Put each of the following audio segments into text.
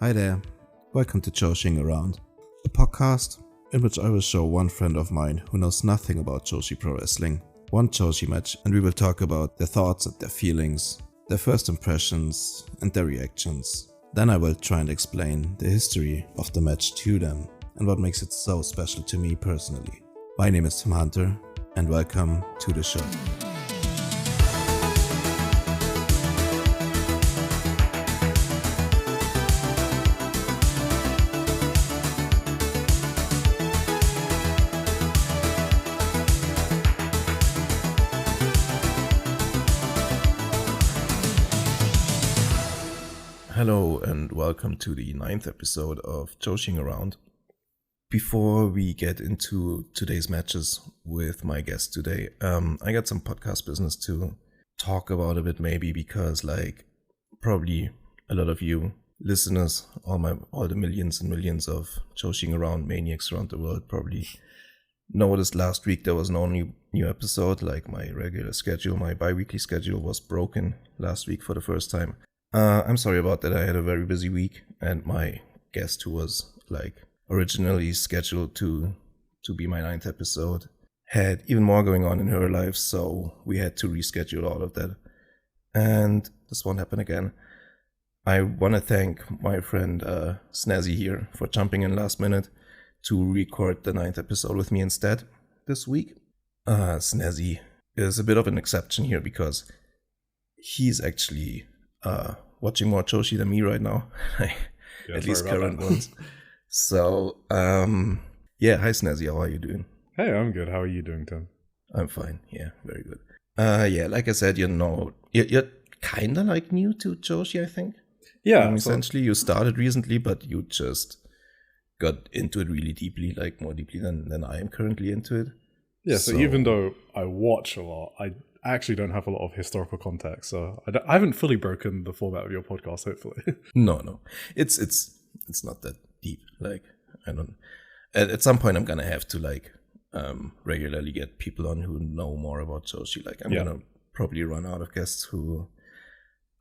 Hi there, welcome to Joshing Around, a podcast in which I will show one friend of mine who knows nothing about Joshi Pro Wrestling one Joshi match, and we will talk about their thoughts and their feelings, their first impressions and their reactions. Then I will try and explain the history of the match to them and what makes it so special to me personally. My name is Tom Hunter and welcome to the show. Hello and welcome to the 9th episode of Joshing Around. Before we get into today's matches with my guest today, I got some podcast business to talk about a bit maybe because probably a lot of you listeners, all the millions and millions of Joshing Around maniacs around the world probably noticed last week there was no new episode. Like my regular schedule, my bi-weekly schedule was broken last week for the first time. I'm sorry about that. I had a very busy week, and my guest, who was originally scheduled to be my 9th episode, had even more going on in her life, so we had to reschedule all of that. And this won't happen again. I want to thank my friend Snazzy here for jumping in last minute to record the 9th episode with me instead this week. Snazzy is a bit of an exception here because he's actually watching more Joshi than me right now, at least current ones. So, hi Snazzy, how are you doing? Hey, I'm good. How are you doing, Tim? I'm fine. Yeah, very good. Like I said, you're kind of new to Joshi, I think. Yeah. Essentially, you started recently, but you just got into it really deeply, more deeply than I am currently into it. Yeah. So even though I watch a lot, I actually don't have a lot of historical context, so I haven't fully broken the format of your podcast, hopefully. No. It's not that deep. I don't... At some point, I'm gonna have to, regularly get people on who know more about Joshi. I'm gonna probably run out of guests who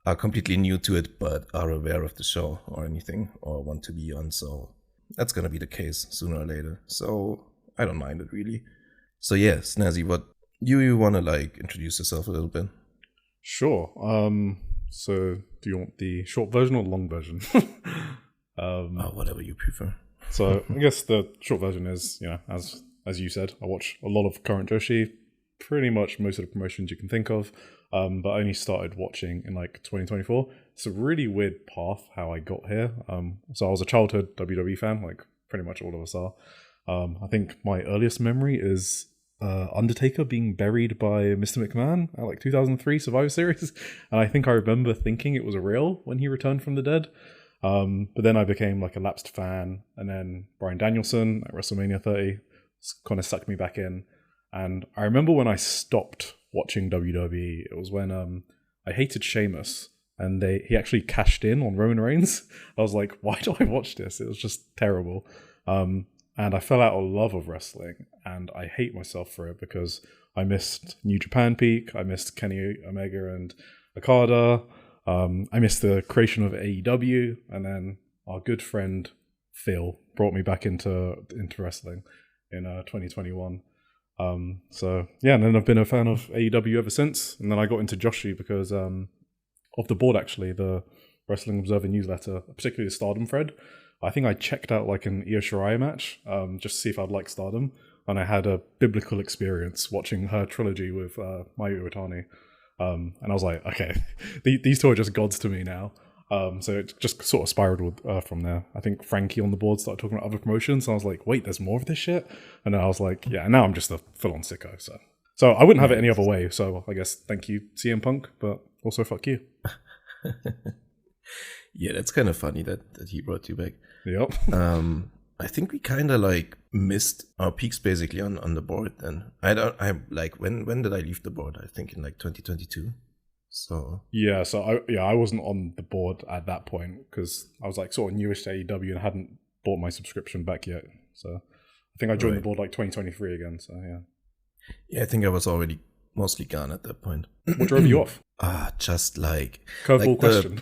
are completely new to it, but are aware of the show or anything, or want to be on, so that's gonna be the case sooner or later. So I don't mind it, really. So yeah, Snazzy, what... You want to introduce yourself a little bit? Sure. So do you want the short version or the long version? Whatever you prefer. So I guess the short version is, as you said, I watch a lot of current Joshi, pretty much most of the promotions you can think of, but I only started watching in 2024. It's a really weird path how I got here. So I was a childhood WWE fan, pretty much all of us are. I think my earliest memory is Undertaker being buried by Mr. McMahon at 2003 Survivor Series, and I think I remember thinking it was real when he returned from the dead. But then I became a lapsed fan, and then Bryan Danielson at WrestleMania 30 kind of sucked me back in. And I remember when I stopped watching WWE, it was when I hated Sheamus, and he actually cashed in on Roman Reigns. I was like, why do I watch this? It was just terrible. And I fell out of love of wrestling, and I hate myself for it because I missed New Japan Peak, I missed Kenny Omega and Okada, I missed the creation of AEW, and then our good friend Phil brought me back into wrestling in 2021. And then I've been a fan of AEW ever since, and then I got into Joshi because of the board, actually, the Wrestling Observer newsletter, particularly the Stardom thread. I think I checked out an Io Shirai match just to see if I'd like Stardom, and I had a biblical experience watching her trilogy with Mayu Iwatani, and I was like, okay, these two are just gods to me now. So it just sort of spiraled from there. I think Frankie on the board started talking about other promotions, and I was like, wait, there's more of this shit? And then I was like, yeah, now I'm just a full-on sicko. So I wouldn't have it any other way, so I guess thank you, CM Punk, but also fuck you. Yeah, that's kind of funny that he brought you back. Yep. I think we kind of missed our peaks basically on the board. Then when did I leave the board? I think in 2022. So I wasn't on the board at that point because I was sort of newish to AEW and hadn't bought my subscription back yet. So I think I joined the board 2023 again. So yeah. Yeah, I think I was already mostly gone at that point. What drove you off? Just curveball question.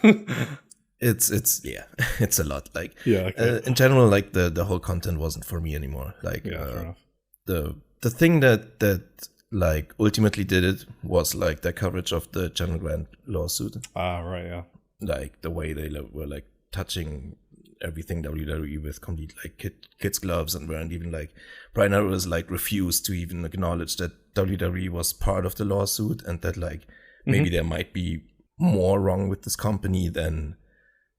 yeah, it's a lot. Like, Yeah, okay. in general, like the whole content wasn't for me anymore. Like, Yeah, fair enough. the thing that like ultimately did it was like their coverage of the General Grant lawsuit. Right, yeah. Like the way they were like touching everything WWE with complete like kids gloves, and weren't even like Brian Arrows like refused to even acknowledge that WWE was part of the lawsuit, and that like maybe there might be more wrong with this company than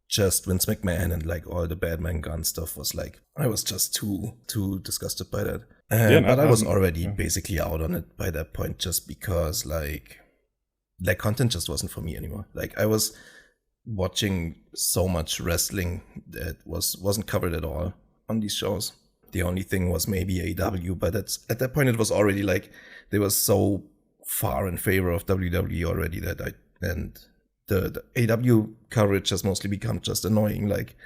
just Vince McMahon, and like all the bad man gun stuff was like, I was just too disgusted by that. But I was already basically out on it by that point, just because like content just wasn't for me anymore. Like I was watching so much wrestling that wasn't covered at all on these shows. The only thing was maybe AEW, but at that point it was already like they were so far in favor of WWE already that the AEW coverage has mostly become just annoying, like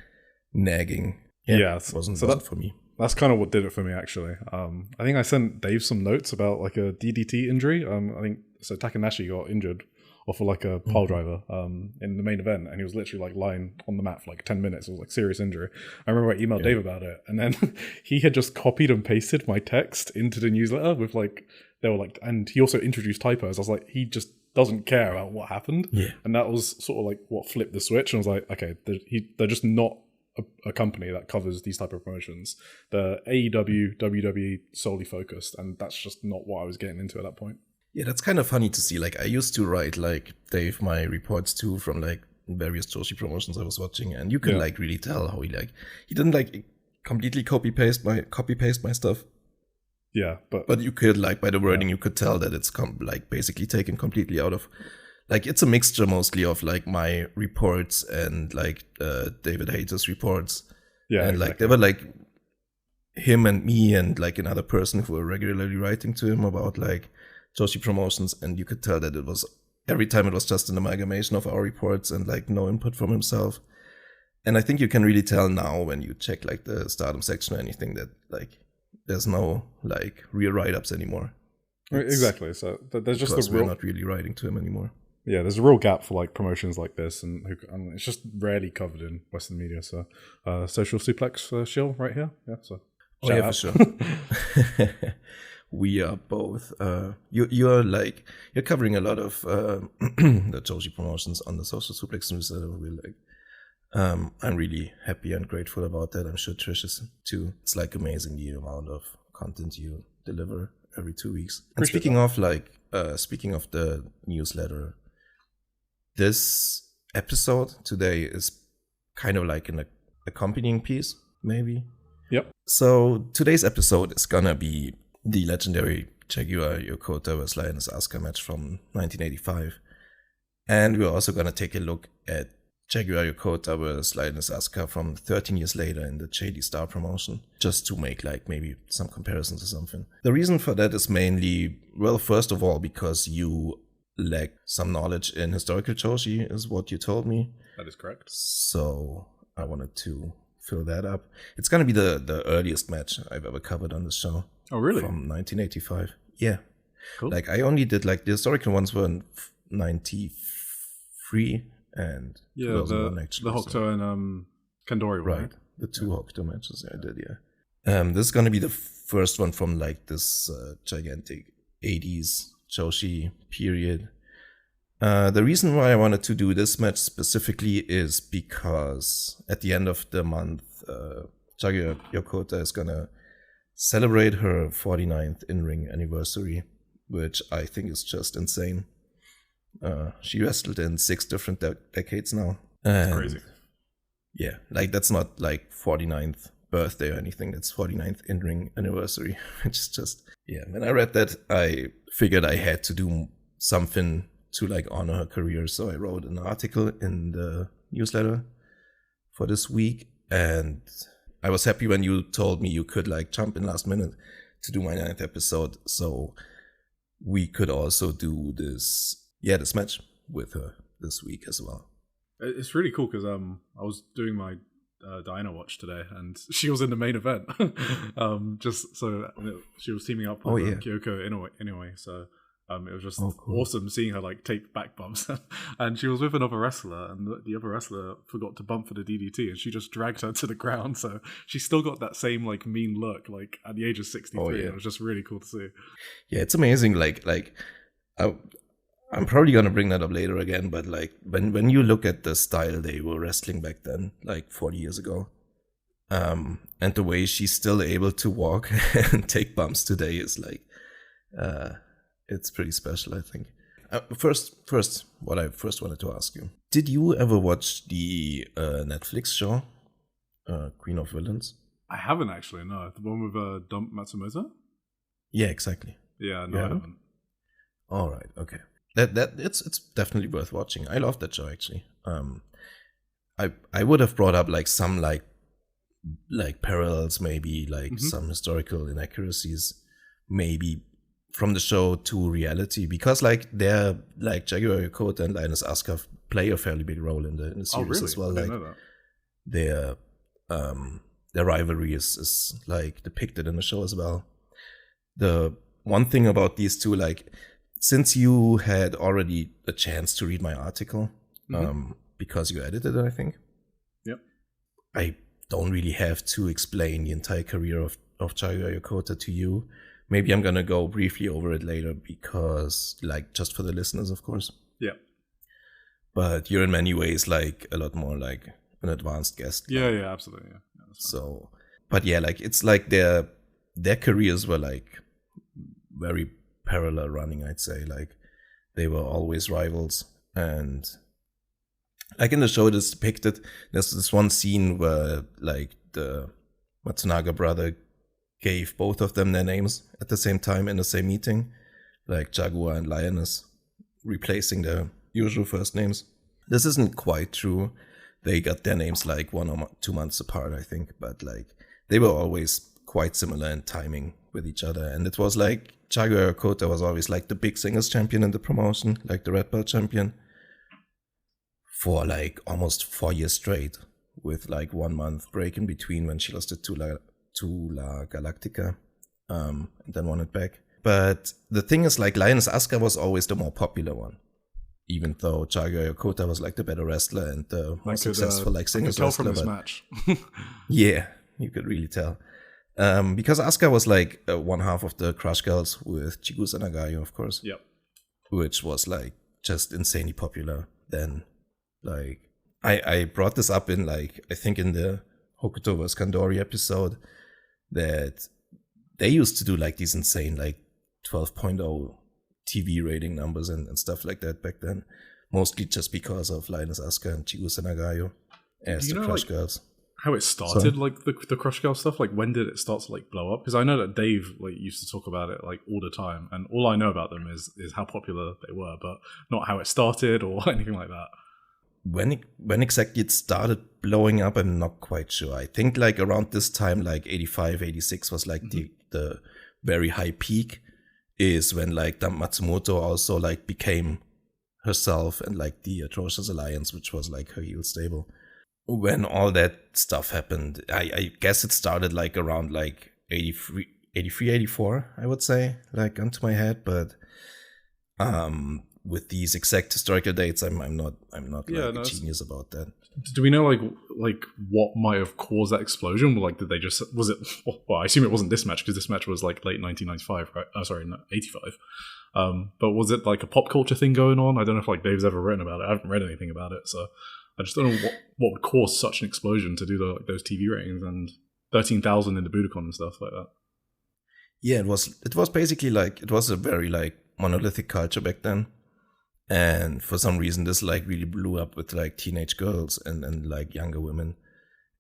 nagging. Wasn't for me. That's kind of what did it for me, actually. I think I sent Dave some notes about like a DDT injury. I think so. Takanashi got injured off of like a pile driver in the main event, and he was literally like lying on the mat for like 10 minutes. It was like serious injury. I remember I emailed Dave about it, and then he had just copied and pasted my text into the newsletter with like, they were like, and he also introduced typos. I was like, he just doesn't care about what happened. And that was sort of like what flipped the switch. And I was like, okay, they're just not a company that covers these type of promotions. The AEW, WWE solely focused, and that's just not what I was getting into at that point. Yeah, that's kind of funny to see. Like I used to write like Dave my reports too from like various Joshi promotions I was watching, and you can like really tell how he didn't like completely copy paste my stuff. Yeah, but you could like by the wording you could tell that it's like basically taken completely out of, like it's a mixture mostly of like my reports and like David Hayter's reports. And like they were like him and me and like another person who were regularly writing to him about like Joshi promotions, and you could tell that it was every time it was just an amalgamation of our reports and like no input from himself. And I think you can really tell now when you check like the Stardom section or anything that like there's no like real write-ups anymore. Exactly. So there's just we're not really writing to him anymore. Yeah, there's a real gap for like promotions like this, and it's just rarely covered in Western media. So, Social Suplex shill right here. Yeah. So. For sure. We are both. You're covering a lot of the Joshi promotions on the Social Suplex news. I'm really happy and grateful about that. I'm sure Trish is too. It's like amazing the amount of content you deliver every 2 weeks. And speaking of the newsletter, this episode today is kind of like an accompanying piece, maybe. Yep. So today's episode is gonna be the legendary Jaguar Yokota vs Lioness Asuka match from 1985, and we're also gonna take a look at Jaguar Yokota vs Lioness Asuka from 13 years later in the JD Star promotion, just to make like maybe some comparisons or something. The reason for that is mainly, well, first of all, because you lack some knowledge in historical Joshi, is what you told me. That is correct. So I wanted to fill that up. It's going to be the earliest match I've ever covered on the show. Oh, really? From 1985. Yeah. Cool. Like I only did like the historical ones were in 93 and the Hokuto and Kandori, right? The two Hokuto matches I did, yeah. This is going to be the first one from like this gigantic 80s Joshi period. The reason why I wanted to do this match specifically is because at the end of the month, Jaguar Yokota is gonna celebrate her 49th in-ring anniversary, which I think is just insane. She wrestled in 6 different decades now. That's crazy. Yeah, like that's not like 49th birthday or anything. It's 49th in-ring anniversary, which is just, yeah. When I read that, I figured I had to do something to like honor her career. So I wrote an article in the newsletter for this week, and I was happy when you told me you could like jump in last minute to do my 9th episode, so we could also do this match with her this week as well. It's really cool because I was doing my Diana watch today, and she was in the main event. Just so she was teaming up with Kyoko anyway. So It was just cool. awesome seeing her like take back bumps, and she was with another wrestler, and the other wrestler forgot to bump for the DDT, and she just dragged her to the ground. So she still got that same like mean look, like at the age of 63. Oh, yeah. It was just really cool to see. Yeah, it's amazing. I'm probably gonna bring that up later again, but like when you look at the style they were wrestling back then, like 40 years ago, and the way she's still able to walk and take bumps today is like, it's pretty special, I think. First, what I first wanted to ask you: did you ever watch the Netflix show, Queen of Villains? I haven't actually. No, the one with Dump Matsumoto. Yeah, exactly. Yeah, no, I haven't. All right, okay. That it's definitely worth watching. I love that show actually. I would have brought up like some like parallels, maybe like some historical inaccuracies, maybe from the show to reality, because like they're like Jaguar Yokota and Lioness Asuka play a fairly big role in the series as well. I didn't like know that. their rivalry is like depicted in the show as well. The one thing about these two, like, since you had already a chance to read my article, because you edited it, I think. Yep. I don't really have to explain the entire career of Jaguar Yokota to you. Maybe I'm gonna go briefly over it later because, like, just for the listeners, of course. Yeah. But you're in many ways like a lot more like an advanced guest. Yeah, absolutely. Yeah. So, but yeah, like it's like their careers were like very parallel running, I'd say. Like they were always rivals, and like in the show it is depicted, there's this one scene where like the Matsunaga brother gave both of them their names at the same time in the same meeting, like Jaguar and Lioness, replacing their usual first names. This isn't quite true. They got their names like 1 or 2 months apart, I think, but like they were always quite similar in timing with each other. And it was like Jaguar Yokota was always like the big singles champion in the promotion, like the red belt champion, for like almost 4 years straight, with like 1 month break in between when she lost it to La Galactica, and then won it back. But the thing is, like, Lioness Asuka was always the more popular one, even though Jaguar Yokota was like the better wrestler and the more successful like singles wrestler. I could tell from this match. Yeah, you could really tell. Because Asuka was like one half of the Crush Girls with Chigusa Nagayo, of course. Yep. Which was like just insanely popular then. Like I brought this up in like, I think in the Hokuto vs. Kandori episode, that they used to do like these insane like 12.0 TV rating numbers and stuff like that back then. Mostly just because of Lioness Asuka and Chigusa Nagayo as the Crush Girls. How it started, like the Crush Girl stuff? Like, when did it start to like blow up? Because I know that Dave like used to talk about it like all the time, and all I know about them is how popular they were, but not how it started or anything like that. When exactly it started blowing up, I'm not quite sure. I think like around this time, like 85, 86 was like the very high peak, is when like Dump Matsumoto also like became herself and like the Atrocious Alliance, which was like her heel stable. When all that stuff happened, I guess it started like around like 83, 84, I would say, like onto my head. But with these exact historical dates, I'm not like a genius about that. Do we know like what might have caused that explosion? Like, did they just, was it? Well, I assume it wasn't this match because this match was like late 1995, right? Oh, sorry, 85. But was it like a pop culture thing going on? I don't know if like Dave's ever written about it. I haven't read anything about it, so I just don't know what would cause such an explosion to do those TV ratings and 13,000 in the Budokan and stuff like that. Yeah, it was basically like, it was a very like monolithic culture back then. And for some reason, this like really blew up with like teenage girls and like younger women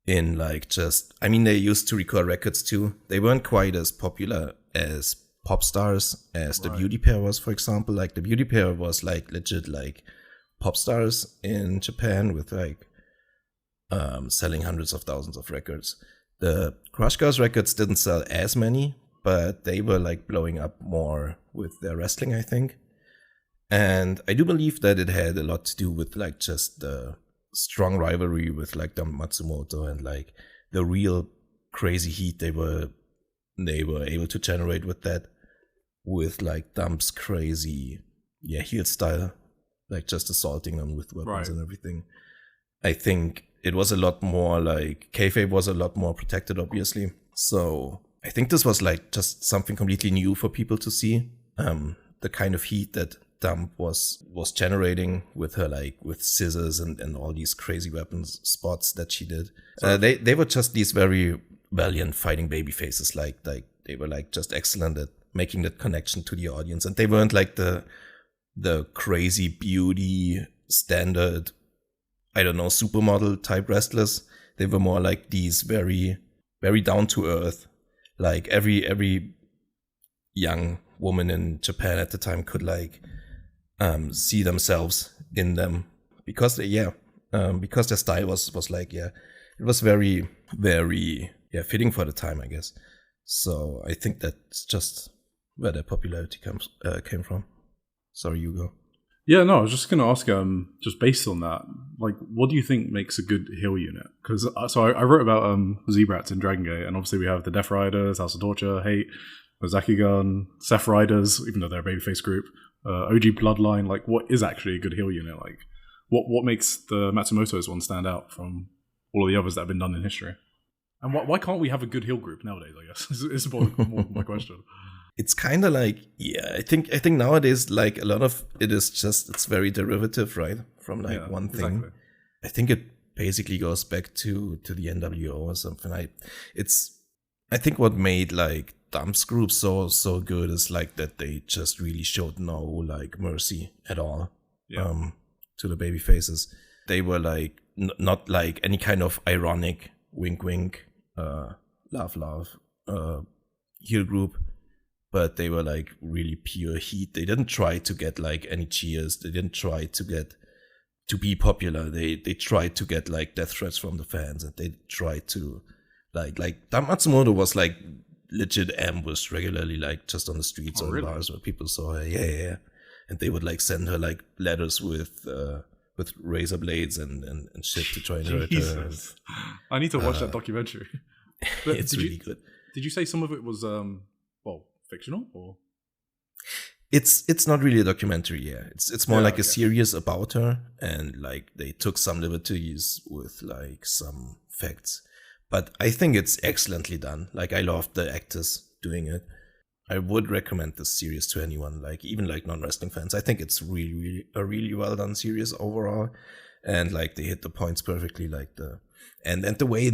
in like just, I mean, they used to record records too. They weren't quite as popular as pop stars as the Beauty Pair was, for example. Like the Beauty Pair was like legit like pop stars in Japan with like selling hundreds of thousands of records. The Crush Girls records didn't sell as many, but they were like blowing up more with their wrestling, I think. And I do believe that it had a lot to do with like just the strong rivalry with like Dump Matsumoto and like the real crazy heat they were able to generate with that. with like Dump's crazy heel style, like just assaulting them with weapons and everything. I think it was a lot more like kayfabe was a lot more protected, obviously. So I think this was like just something completely new for people to see. The kind of heat that Dump was generating with her, like with scissors and all these crazy weapons spots that she did. They were just these very valiant fighting baby faces. Like they were like just excellent at making that connection to the audience, and they weren't like the crazy beauty standard, I don't know, supermodel type wrestlers. They were more like these very, very down to earth. Like every young woman in Japan at the time could like see themselves in them because because their style was like it was very, very fitting for the time, I guess. So I think that's just where their popularity came from. Sorry, Hugo. Yeah, no, I was just going to ask, just based on that, like, what do you think makes a good heel unit? Because I wrote about Z-Brats in Dragon Gate, and obviously we have the Death Riders, House of Torture, Hate, Ozaki Gun, Seth Riders, even though they're a babyface group, OG Bloodline. Like, what is actually a good heel unit? Like, what makes the Matsumoto's one stand out from all of the others that have been done in history? And why can't we have a good heel group nowadays, I guess, is more my question. It's kind of like, I think nowadays, like a lot of it is just, it's very derivative, right? From like one thing. Exactly. I think it basically goes back to the NWO or something. I think what made like Dump's group so good is like that they just really showed no like mercy at all to the baby faces. They were like not like any kind of ironic wink wink love heel group, but they were like really pure heat. They didn't try to get like any cheers. They didn't try to be popular. They tried to get like death threats from the fans, and they tried to like Matsumoto was like legit ambushed regularly, like just on the streets or bars where people saw her. And they would like send her like letters with razor blades and shit to try and hurt her. I need to watch that documentary. It's really good. Did you say some of it was fictional, or it's not really a documentary? It's more like a series about her, and like they took some liberties with like some facts, but I think it's excellently done. Like I love the actors doing it. I would recommend this series to anyone, like even like non-wrestling fans. I think it's really a really well done series overall, and like they hit the points perfectly. Like the way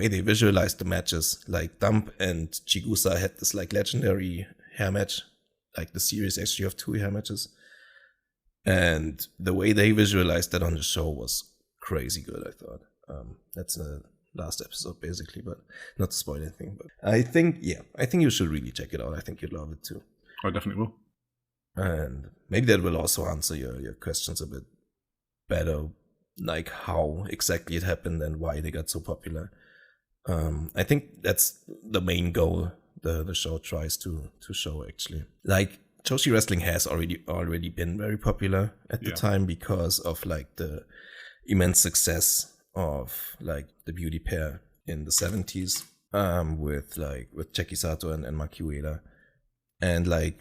they visualized the matches, like Dump and Chigusa had this like legendary hair match, like the series actually of 2 hair matches, and the way they visualized that on the show was crazy good. I thought that's the last episode basically, but not to spoil anything. But I think you should really check it out. I think you'd love it too. I definitely will, and maybe that will also answer your questions a bit better, like how exactly it happened and why they got so popular. I think that's the main goal the show tries to show, actually. Like Joshi wrestling has already been very popular at the time because of like the immense success of like the beauty pair in the 70s with Jackie Sato and Maki Ueda, and like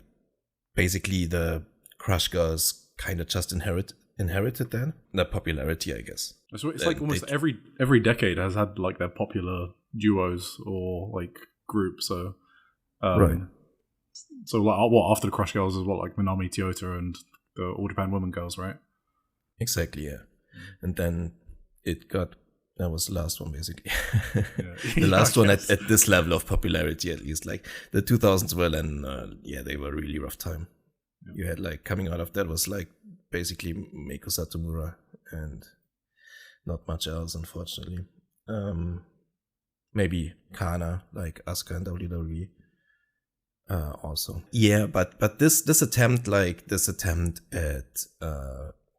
basically the Crush Girls kind of just inherited then the popularity, I guess. So it's like almost every decade has had like their popular duos or like groups. So right. So like what after the Crush Girls is what, like Minami Toyota and the All Japan Women Girls, right? Exactly, yeah. And then that was the last one basically. The last one at this level of popularity, at least. Like the 2000s were then they were a really rough time. You had like coming out of that was like basically Meiko Satomura and not much else, unfortunately. Maybe Kana, like Asuka and WWE. Also, but this attempt at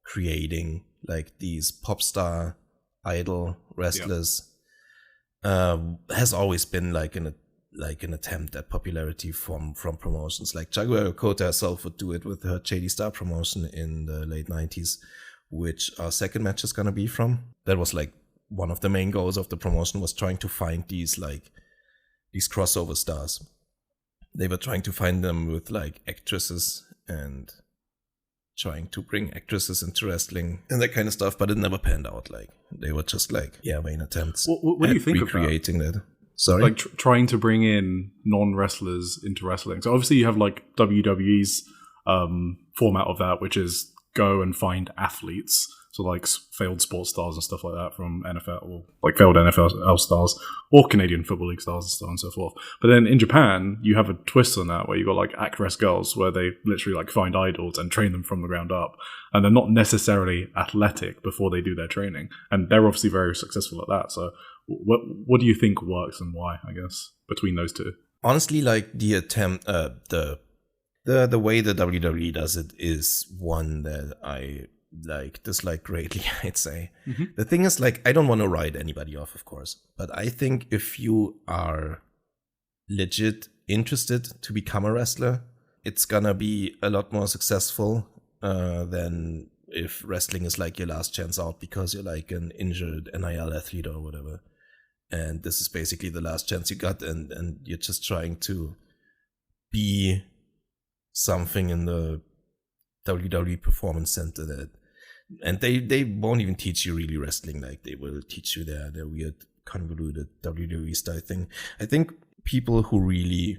creating like these pop star idol wrestlers has always been like an attempt at popularity from promotions. Like Jaguar Yokota herself would do it with her JD Star promotion in the late 90s, which our second match is gonna be from. That was like one of the main goals of the promotion, was trying to find these crossover stars. they were trying to find them with like actresses and trying to bring actresses into wrestling and that kind of stuff, but it never panned out. Like they were just like vain attempts. What do you think of recreating that? Sorry, like trying to bring in non-wrestlers into wrestling. So obviously you have like WWE's format of that, which is go and find athletes. So like failed sports stars and stuff like that from NFL, or like failed NFL stars or Canadian Football League stars and so on and so forth. But then in Japan, you have a twist on that where you got like actress girls where they literally like find idols and train them from the ground up. And they're not necessarily athletic before they do their training. And they're obviously very successful at that. So what do you think works and why, I guess, between those two? Honestly, like the attempt, the way the WWE does it is one that I dislike greatly, I'd say. Mm-hmm. The thing is, like, I don't want to write anybody off, of course, but I think if you are legit interested to become a wrestler, it's gonna be a lot more successful than if wrestling is like your last chance out because you're like an injured NIL athlete or whatever. And this is basically the last chance you got, and you're just trying to be something in the WWE Performance Center that, and they won't even teach you really wrestling. Like they will teach you their weird convoluted WWE style thing. I think people who really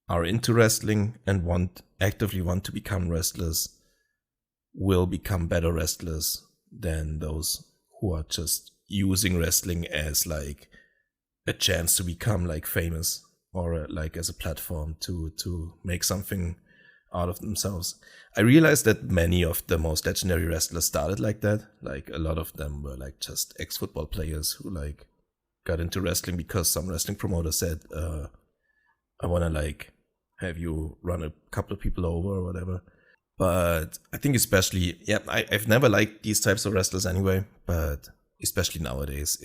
are into wrestling and actively want to become wrestlers will become better wrestlers than those who are just using wrestling as like a chance to become like famous or like as a platform to make something out of themselves. I realized that many of the most legendary wrestlers started like that. Like a lot of them were like just ex-football players who like got into wrestling because some wrestling promoter said, I want to like have you run a couple of people over or whatever. But I think especially, I've never liked these types of wrestlers anyway, but especially nowadays,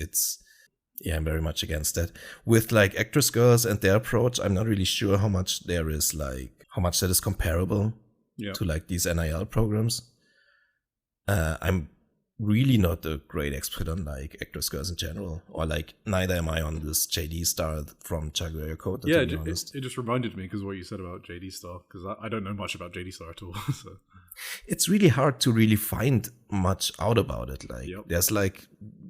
I'm very much against that. With like actress girls and their approach, I'm not really sure how much that is comparable to like these NIL programs. I'm really not a great expert on like actress girls in general, or like neither am I on this JD Star from Jaguar Yokota. Yeah, it just reminded me because of what you said about JD Star, because I don't know much about JD Star at all. So. It's really hard to really find much out about it. Like there's like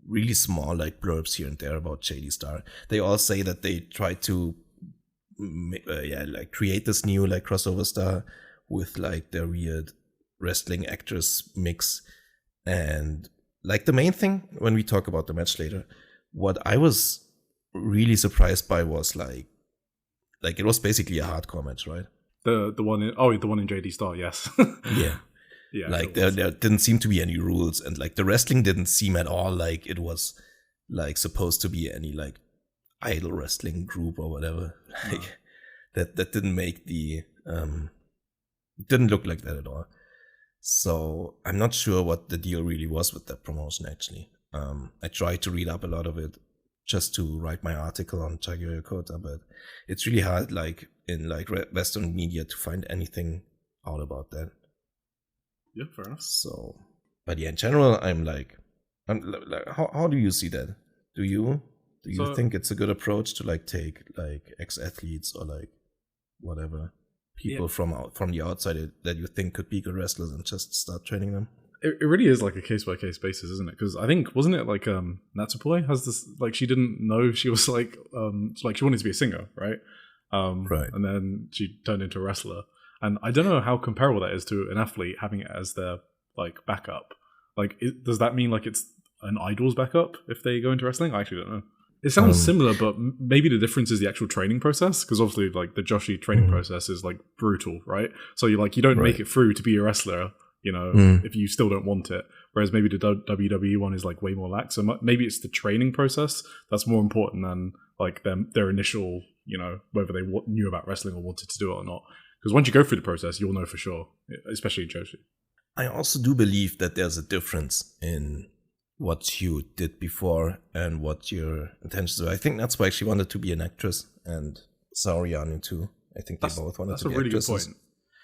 really small like blurbs here and there about JD Star. They all say that they try to like create this new like crossover star with like their weird wrestling actress mix. And like the main thing when we talk about the match later, what I was really surprised by was like it was basically a hardcore match, right? The one in JD Star, yes. yeah. Like there didn't seem to be any rules, and like the wrestling didn't seem at all like it was like supposed to be any like idol wrestling group or whatever. Like that didn't make the didn't look like that at all. So I'm not sure what the deal really was with that promotion actually. I tried to read up a lot of it just to write my article on Jaguar Yokota, but it's really hard like in like Western media to find anything out about that. Yeah, fair enough. So, but yeah, in general, I'm like how do you see that? Do you think it's a good approach to like take like ex-athletes or like whatever people from the outside that you think could be good wrestlers and just start training them? It really is like a case-by-case basis, isn't it? Because I think, wasn't it like Natsupoi has this, like she didn't know she was like she wanted to be a singer, right? Right. And then she turned into a wrestler. And I don't know how comparable that is to an athlete having it as their like backup. Like, does that mean like it's an idol's backup if they go into wrestling? I actually don't know. It sounds similar, but maybe the difference is the actual training process, because obviously like the Joshi training process is like brutal, right? So you don't make it through to be a wrestler, if you still don't want it. Whereas maybe the WWE one is like way more lax. So maybe it's the training process that's more important than like their initial, whether they knew about wrestling or wanted to do it or not. Because once you go through the process, you'll know for sure, especially in Joshi. I also do believe that there's a difference in what you did before and what your intentions were. I think that's why she wanted to be an actress, and Saori Anu too. I think they both wanted to be actresses. That's a really good point.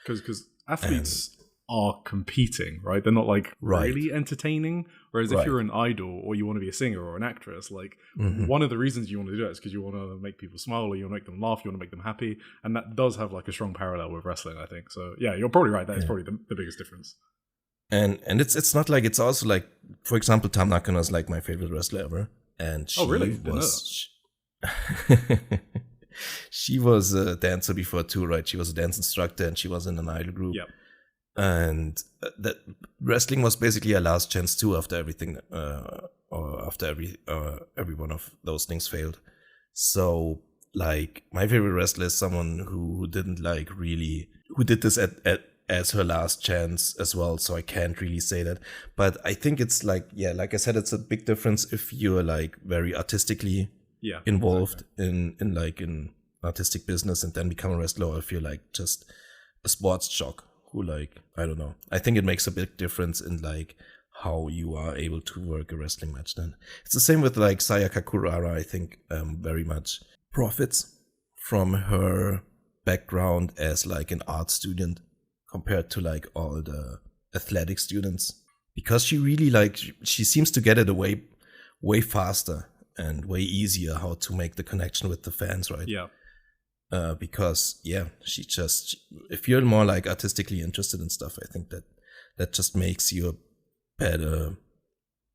Because athletes are competing, right? They're not like really entertaining. Whereas if you're an idol or you want to be a singer or an actress, like one of the reasons you want to do it is because you want to make people smile, or you want to make them laugh, you want to make them happy, and that does have like a strong parallel with wrestling, I think. So yeah, you're probably right. That is probably the biggest difference. And it's not like, it's also like, for example, Tam Nakano is like my favorite wrestler ever, and she she was a dancer before too, right? She was a dance instructor and she was in an idol group. Yep. And that wrestling was basically her last chance too, after everything, or after every one of those things failed. So like, my favorite wrestler is someone who didn't like really, who did this as her last chance as well. So I can't really say that, but I think it's like, like I said, it's a big difference if you're like very artistically involved in artistic business and then become a wrestler, or if you're like just a sports jock who, like, I don't know. I think it makes a big difference in like how you are able to work a wrestling match. Then it's the same with like Sayaka Kurara. I think very much profits from her background as like an art student compared to like all the athletic students, because she really like, she seems to get it way faster and way easier how to make the connection with the fans, right? Yeah. Because she just, if you're more like artistically interested in stuff, I think that just makes you a better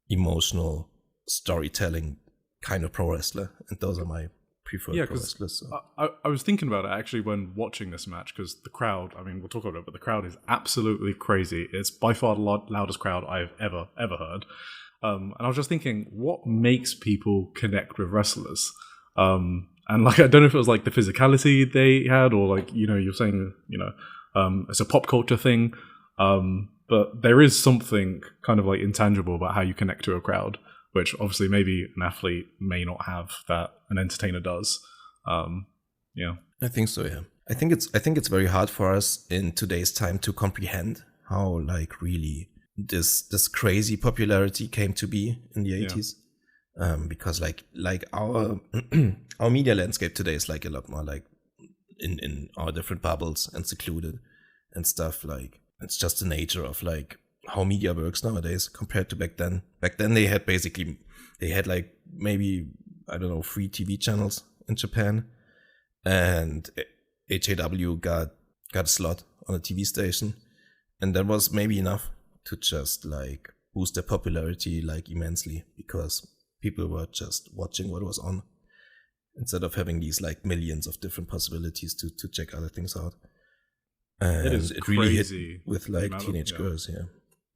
emotional storytelling kind of pro wrestler, and those are my preferred pro wrestlers. So. I was thinking about it actually when watching this match, because the crowd, I mean, we'll talk about it, but the crowd is absolutely crazy. It's by far the loudest crowd I've ever heard. And I was just thinking, what makes people connect with wrestlers? And like, I don't know if it was like the physicality they had, or like, you're saying, it's a pop culture thing. But there is something kind of like intangible about how you connect to a crowd, which obviously maybe an athlete may not have that an entertainer does. I think so. Yeah, I think it's very hard for us in today's time to comprehend how like really this crazy popularity came to be in the 80s. Because like our our media landscape today is like a lot more like in our different bubbles and secluded and stuff. Like, it's just the nature of like how media works nowadays compared to back then. Back then they had like maybe, I don't know, 3 TV channels in Japan, and AJW got a slot on a TV station, and that was maybe enough to just like boost their popularity like immensely, because people were just watching what was on instead of having these like millions of different possibilities to check other things out. And it really hit with like teenage girls.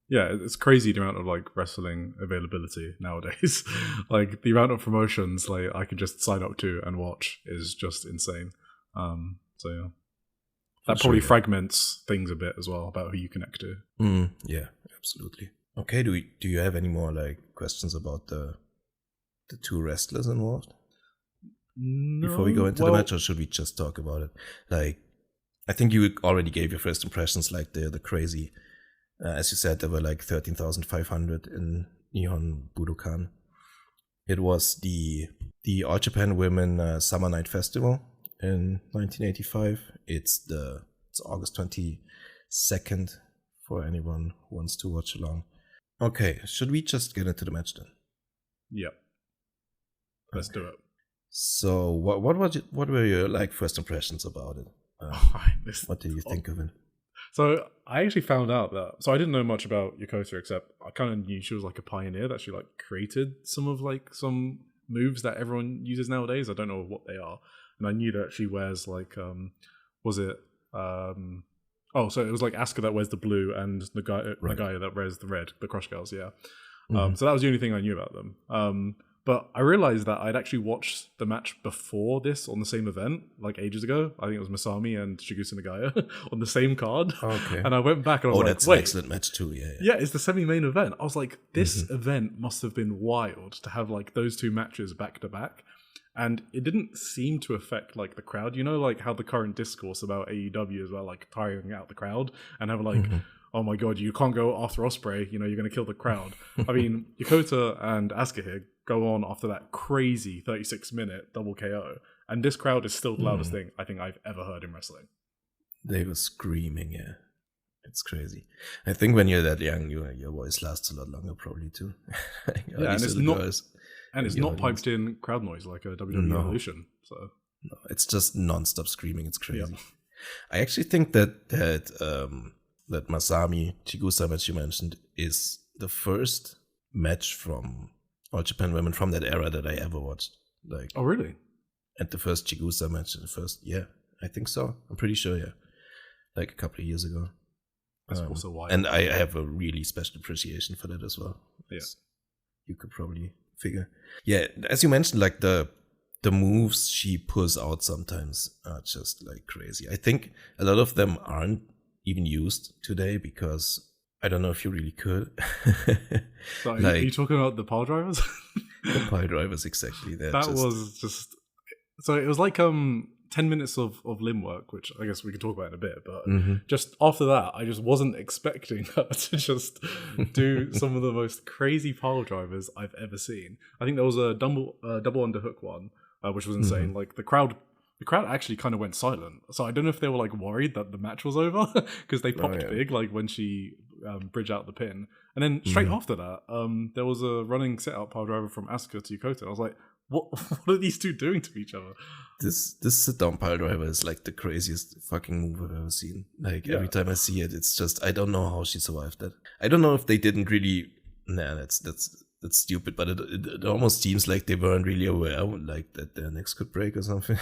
Yeah, it's crazy the amount of like wrestling availability nowadays. Like the amount of promotions like I can just sign up to and watch is just insane. So yeah, that probably fragments things a bit as well about who you connect to. Yeah, absolutely. Okay, do you have any more like questions about the 2 wrestlers involved? No, before we go into the match, or should we just talk about it? Like, I think you already gave your first impressions, like the crazy, as you said, there were like 13,500 in Nihon Budokan. It was the All Japan Women Summer Night Festival in 1985. It's August 22nd for anyone who wants to watch along. Okay, should we just get into the match then? Yep. Let's do it. So, what were your like first impressions about it? What did you think of it? So I actually found out that, so I didn't know much about Yokota, except I kind of knew she was like a pioneer, that she like created some moves that everyone uses nowadays. I don't know what they are, and I knew that she wears like so it was like Asuka that wears the blue and the guy that wears the red, the Crush Girls, yeah. So that was the only thing I knew about them. But I realized that I'd actually watched the match before this on the same event, like ages ago. I think it was Masami and Shigusa Nagaya on the same card. Okay. And I went back and I was like, that's an excellent match too, yeah. Yeah, it's the semi-main event. I was like, this event must have been wild to have like those 2 matches back to back. And it didn't seem to affect like the crowd. You know, like how the current discourse about AEW is about like tiring out the crowd and have like, oh my god, you can't go after Ospreay, you're going to kill the crowd. I mean, Yokota and Asuka here go on after that crazy 36-minute double KO, and this crowd is still the loudest thing I think I've ever heard in wrestling. They were screaming, yeah. It's crazy. I think when you're that young, your voice lasts a lot longer, probably too. Yeah, and it's not piped in crowd noise like a WWE Evolution. So no, it's just non-stop screaming. It's crazy. Yeah. I actually think that Masami Chigusa match you mentioned is the first match from All Japan Women from that era that I ever watched. Like, oh really? And the first Chigusa match, yeah, I think so. I'm pretty sure, yeah. Like a couple of years ago. That's also why. And I have a really special appreciation for that as well. Yeah. You could probably figure. Yeah, as you mentioned, like the moves she pulls out sometimes are just like crazy. I think a lot of them aren't even used today because I don't know if you really could. So are you talking about the pile drivers? The pile drivers, exactly. Was just... So it was like 10 minutes of limb work, which I guess we can talk about in a bit, but just after that, I just wasn't expecting her to just do some of the most crazy pile drivers I've ever seen. I think there was a double underhook one, which was insane. Like the crowd actually kind of went silent. So I don't know if they were like worried that the match was over because they popped big, like when she bridged out the pin. And then straight after that, there was a running set out pile driver from Asuka to Yokota. I was like, what are these two doing to each other? This sit-down pile driver is like the craziest fucking move I've ever seen. Like every time I see it, it's just, I don't know how she survived that. I don't know if they didn't really, that's stupid, but it almost seems like they weren't really aware like that their necks could break or something.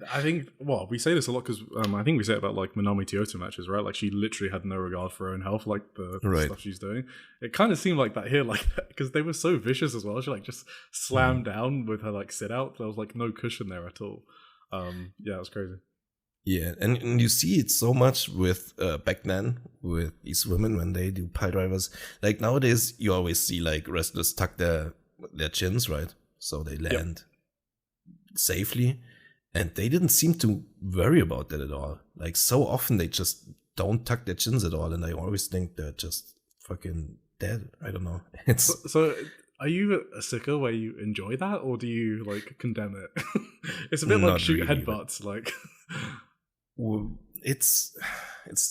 I think, well, we say this a lot because I think we say it about like Manami Toyota matches, right? Like she literally had no regard for her own health, like the stuff she's doing. It kind of seemed like that here, like because they were so vicious as well. She like just slammed down with her like sit out. There was like no cushion there at all. Yeah, it was crazy. Yeah, and you see it so much with back then with these women when they do pile drivers. Like nowadays, you always see like wrestlers tuck their chins, right? So they land safely, and they didn't seem to worry about that at all. Like so often they just don't tuck their chins at all, and I always think they're just fucking dead. I don't know. So are you a sicker where you enjoy that, or do you like condemn it? It's a bit like shoot really, headbutts, like. Well, it's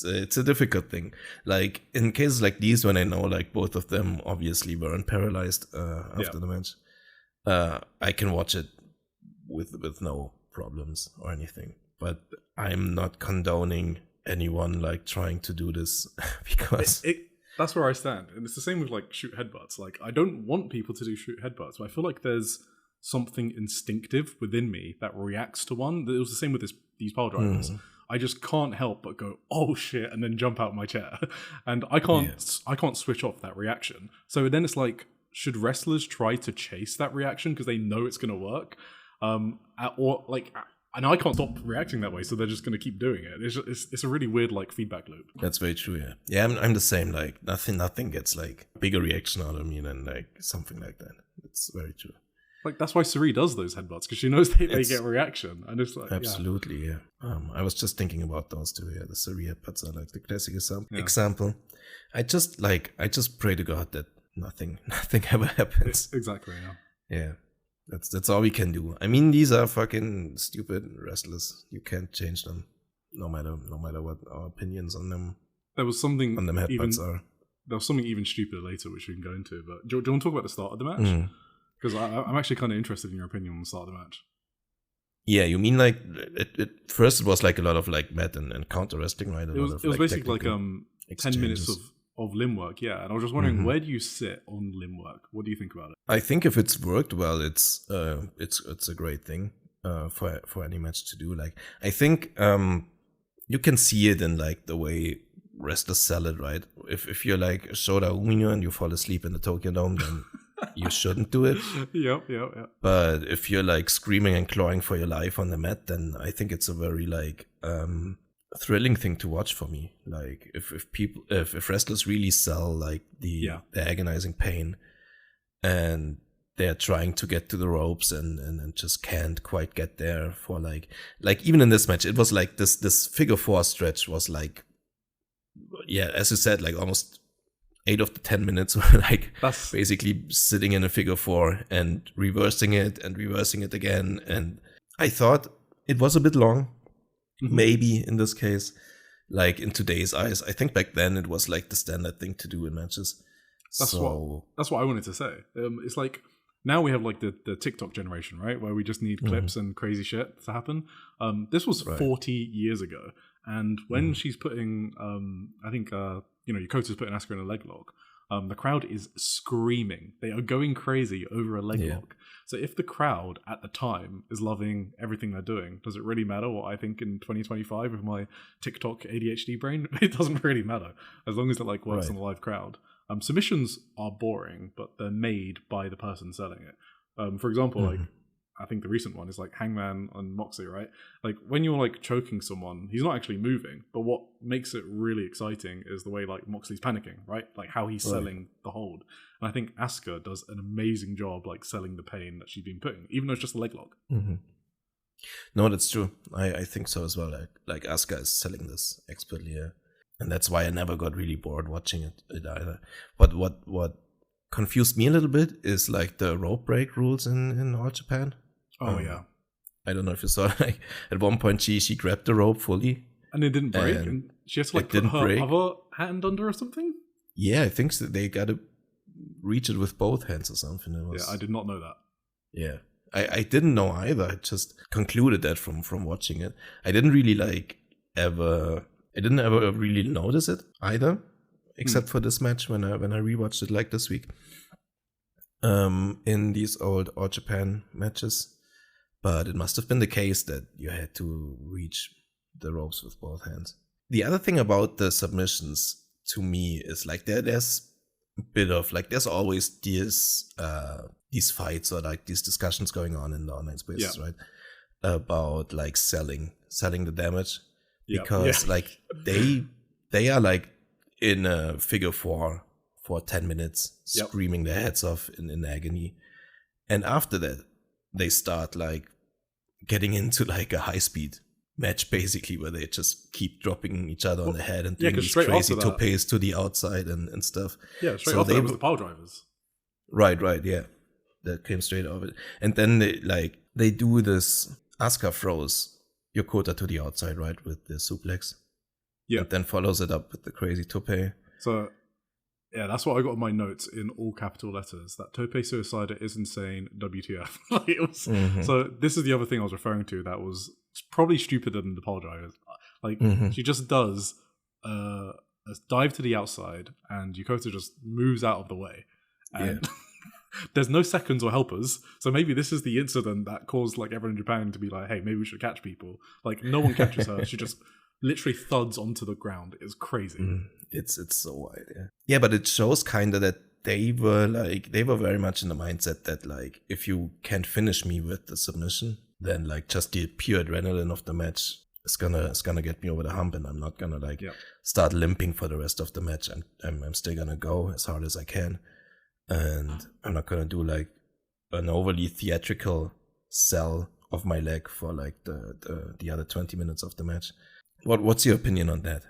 a difficult thing. Like in cases like these, when I know like both of them obviously weren't paralyzed after the match, I can watch it with no problems or anything. But I'm not condoning anyone like trying to do this because that's where I stand, and it's the same with like shoot headbutts. Like I don't want people to do shoot headbutts, but I feel like there's something instinctive within me that reacts to one. It was the same with these pile drivers. I just can't help but go, oh shit, and then jump out my chair. And I can't switch off that reaction. So then it's like, should wrestlers try to chase that reaction because they know it's going to work? Or like, and I can't stop reacting that way, so they're just going to keep doing it. It's a really weird like feedback loop. That's very true, yeah. Yeah, I'm the same. Like nothing gets like bigger reaction out of me than like something like that. It's very true. Like that's why Suri does those headbutts because she knows they get a reaction, and it's like absolutely, yeah. I was just thinking about those two. Yeah, the Suri headbutts are like the classic example. I just pray to God that nothing ever happens. Exactly. Yeah, that's all we can do. I mean, these are fucking stupid wrestlers. You can't change them, no matter what our opinions on them. There was something on them headbutts are. There was something even stupider later, which we can go into. But do you want to talk about the start of the match? Because I'm actually kind of interested in your opinion on the start of the match. Yeah, you mean like first it was like a lot of like mat and counter wrestling, right? It was basically like 10 minutes of limb work, yeah. And I was just wondering, where do you sit on limb work? What do you think about it? I think if it's worked well, it's a great thing for any match to do. Like I think you can see it in like the way wrestlers sell it, right? If you're like Shota Umino and you fall asleep in the Tokyo Dome, then you shouldn't do it. Yep. But if you're like screaming and clawing for your life on the mat, then I think it's a very like thrilling thing to watch for me. Like if wrestlers really sell like the agonizing pain and they're trying to get to the ropes and just can't quite get there for like even in this match, it was like this figure four stretch was like, yeah, as you said, like almost 8 of the 10 minutes were like basically sitting in a figure four and reversing it again. And I thought it was a bit long, maybe in this case. like in today's eyes. I think back then it was like the standard thing to do in matches. That's what I wanted to say. It's like now we have like the TikTok generation, right, where we just need clips and crazy shit to happen. This was 40 years ago, and when she's putting, I think Yokota's putting Asuka in a leg lock. The crowd is screaming. They are going crazy over a leg lock. So if the crowd at the time is loving everything they're doing, does it really matter what I think in 2025 with my TikTok ADHD brain? It doesn't really matter as long as it like works on the live crowd. Submissions are boring, but they're made by the person selling it. For example, like I think the recent one is like Hangman and Moxley, right? Like when you're like choking someone, he's not actually moving, but what makes it really exciting is the way like Moxley's panicking, right? Like how he's selling the hold. And I think Asuka does an amazing job like selling the pain that she's been putting, even though it's just a leg lock. No, that's true. I think so as well. Like Asuka is selling this expertly, and that's why I never got really bored watching it either. But what confused me a little bit is like the rope break rules in All Japan. Oh yeah. I don't know if you saw it. Like at one point she grabbed the rope fully. And it didn't break, and she has to like put her other hand under or something? Yeah, I think so. They gotta reach it with both hands or something. Yeah, I did not know that. Yeah. I didn't know either. I just concluded that from watching it. I didn't really ever really notice it either, except for this match when I rewatched it like this week. In these old All Japan matches. But it must have been the case that you had to reach the ropes with both hands. The other thing about the submissions to me is like there's a bit of like there's always these fights or like these discussions going on in the online spaces, right? About like selling the damage. Because like they are like in a figure four for 10 minutes screaming their heads off in agony. And after that, they start like getting into like a high speed match basically where they just keep dropping each other on the head and doing these crazy topes to the outside and stuff. Yeah, straight after that was the power drivers. Right, yeah. That came straight off it. And then they do this Asuka throws Yokota to the outside, right, with the suplex. Yeah. And then follows it up with the crazy tope. So yeah, that's what I got in my notes in all capital letters. That Tope Suicider is insane. WTF. Like it was, So this is the other thing I was referring to that was probably stupider than the pole drivers. Like she just does a dive to the outside and Yokota just moves out of the way. And there's no seconds or helpers. So maybe this is the incident that caused like everyone in Japan to be like, hey, maybe we should catch people. Like no one catches her. She just literally thuds onto the ground. It's crazy. It's so wide, yeah, but it shows kind of that they were very much in the mindset that like if you can't finish me with the submission, then like just the pure adrenaline of the match is gonna get me over the hump, and I'm not gonna start limping for the rest of the match. I'm still gonna go as hard as I can, and I'm not gonna do like an overly theatrical sell of my leg for like the other 20 minutes of the match. What's your opinion on that?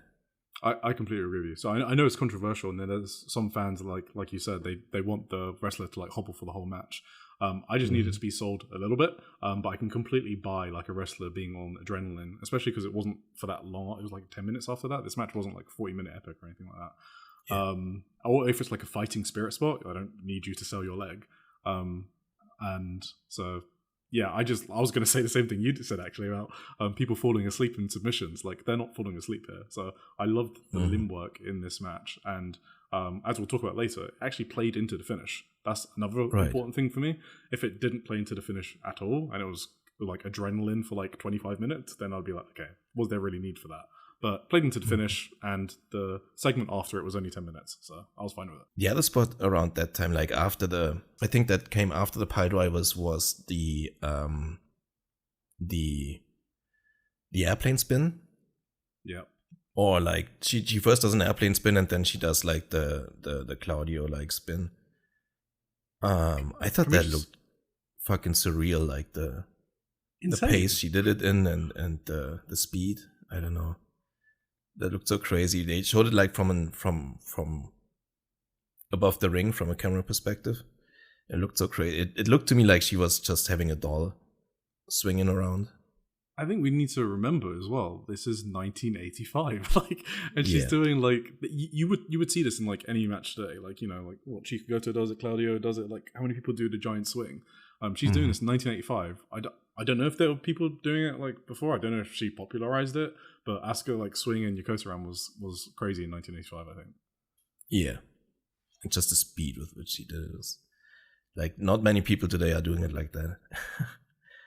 I completely agree with you. So I know it's controversial, and there's some fans like you said, they want the wrestler to like hobble for the whole match. I just need it to be sold a little bit, but I can completely buy like a wrestler being on adrenaline, especially because it wasn't for that long. It was like 10 minutes after that. This match wasn't like 40-minute epic or anything like that. Yeah. Or if it's like a fighting spirit spot, I don't need you to sell your leg. And so yeah, I was going to say the same thing you said actually about people falling asleep in submissions. Like they're not falling asleep here. So I loved the limb work in this match, and as we'll talk about later, it actually played into the finish. That's another important thing for me. If it didn't play into the finish at all, and it was like adrenaline for like 25 minutes, then I'd be like, okay, was there really need for that? But played into the finish, and the segment after it was only 10 minutes, so I was fine with it. The other spot around that time, like I think that came after the pile drivers, was the airplane spin. Yeah. Or like she first does an airplane spin, and then she does like the Claudio like spin. I thought that looked fucking surreal, like the pace she did it in, and the speed. I don't know. That looked so crazy. They showed it like from above the ring from a camera perspective. It looked so crazy. It looked to me like she was just having a doll swinging around. I think we need to remember as well. This is 1985, like, and she's doing like you would see this in like any match today, like like what Chica Goto does it, Claudio does it, like how many people do the giant swing? She's doing this in 1985. I don't know if there were people doing it like before. I don't know if she popularized it, but Asuka like swinging Yokota around was crazy in 1985. I think. Yeah, and just the speed with which she did it was like not many people today are doing it like that.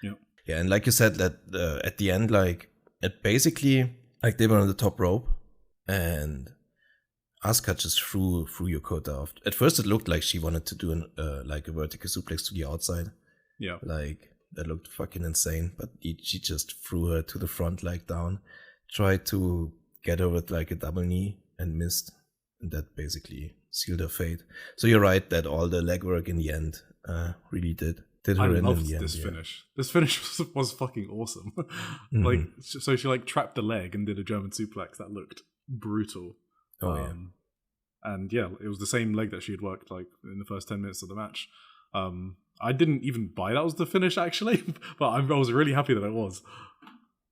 Yeah. Yeah, and like you said, that at the end, like it basically like they were on the top rope, and Asuka just threw Yokota off. At first, it looked like she wanted to do like a vertical suplex to the outside. Yeah, like that looked fucking insane. But she just threw her to the front, like down, tried to get her with like a double knee and missed, and that basically sealed her fate. So you're right that all the legwork in the end really did. I loved this finish. This finish was fucking awesome. Like, so she like trapped the leg and did a German suplex that looked brutal. Oh yeah. And yeah, it was the same leg that she had worked like in the first 10 minutes of the match. I didn't even buy that was the finish actually, but I was really happy that it was.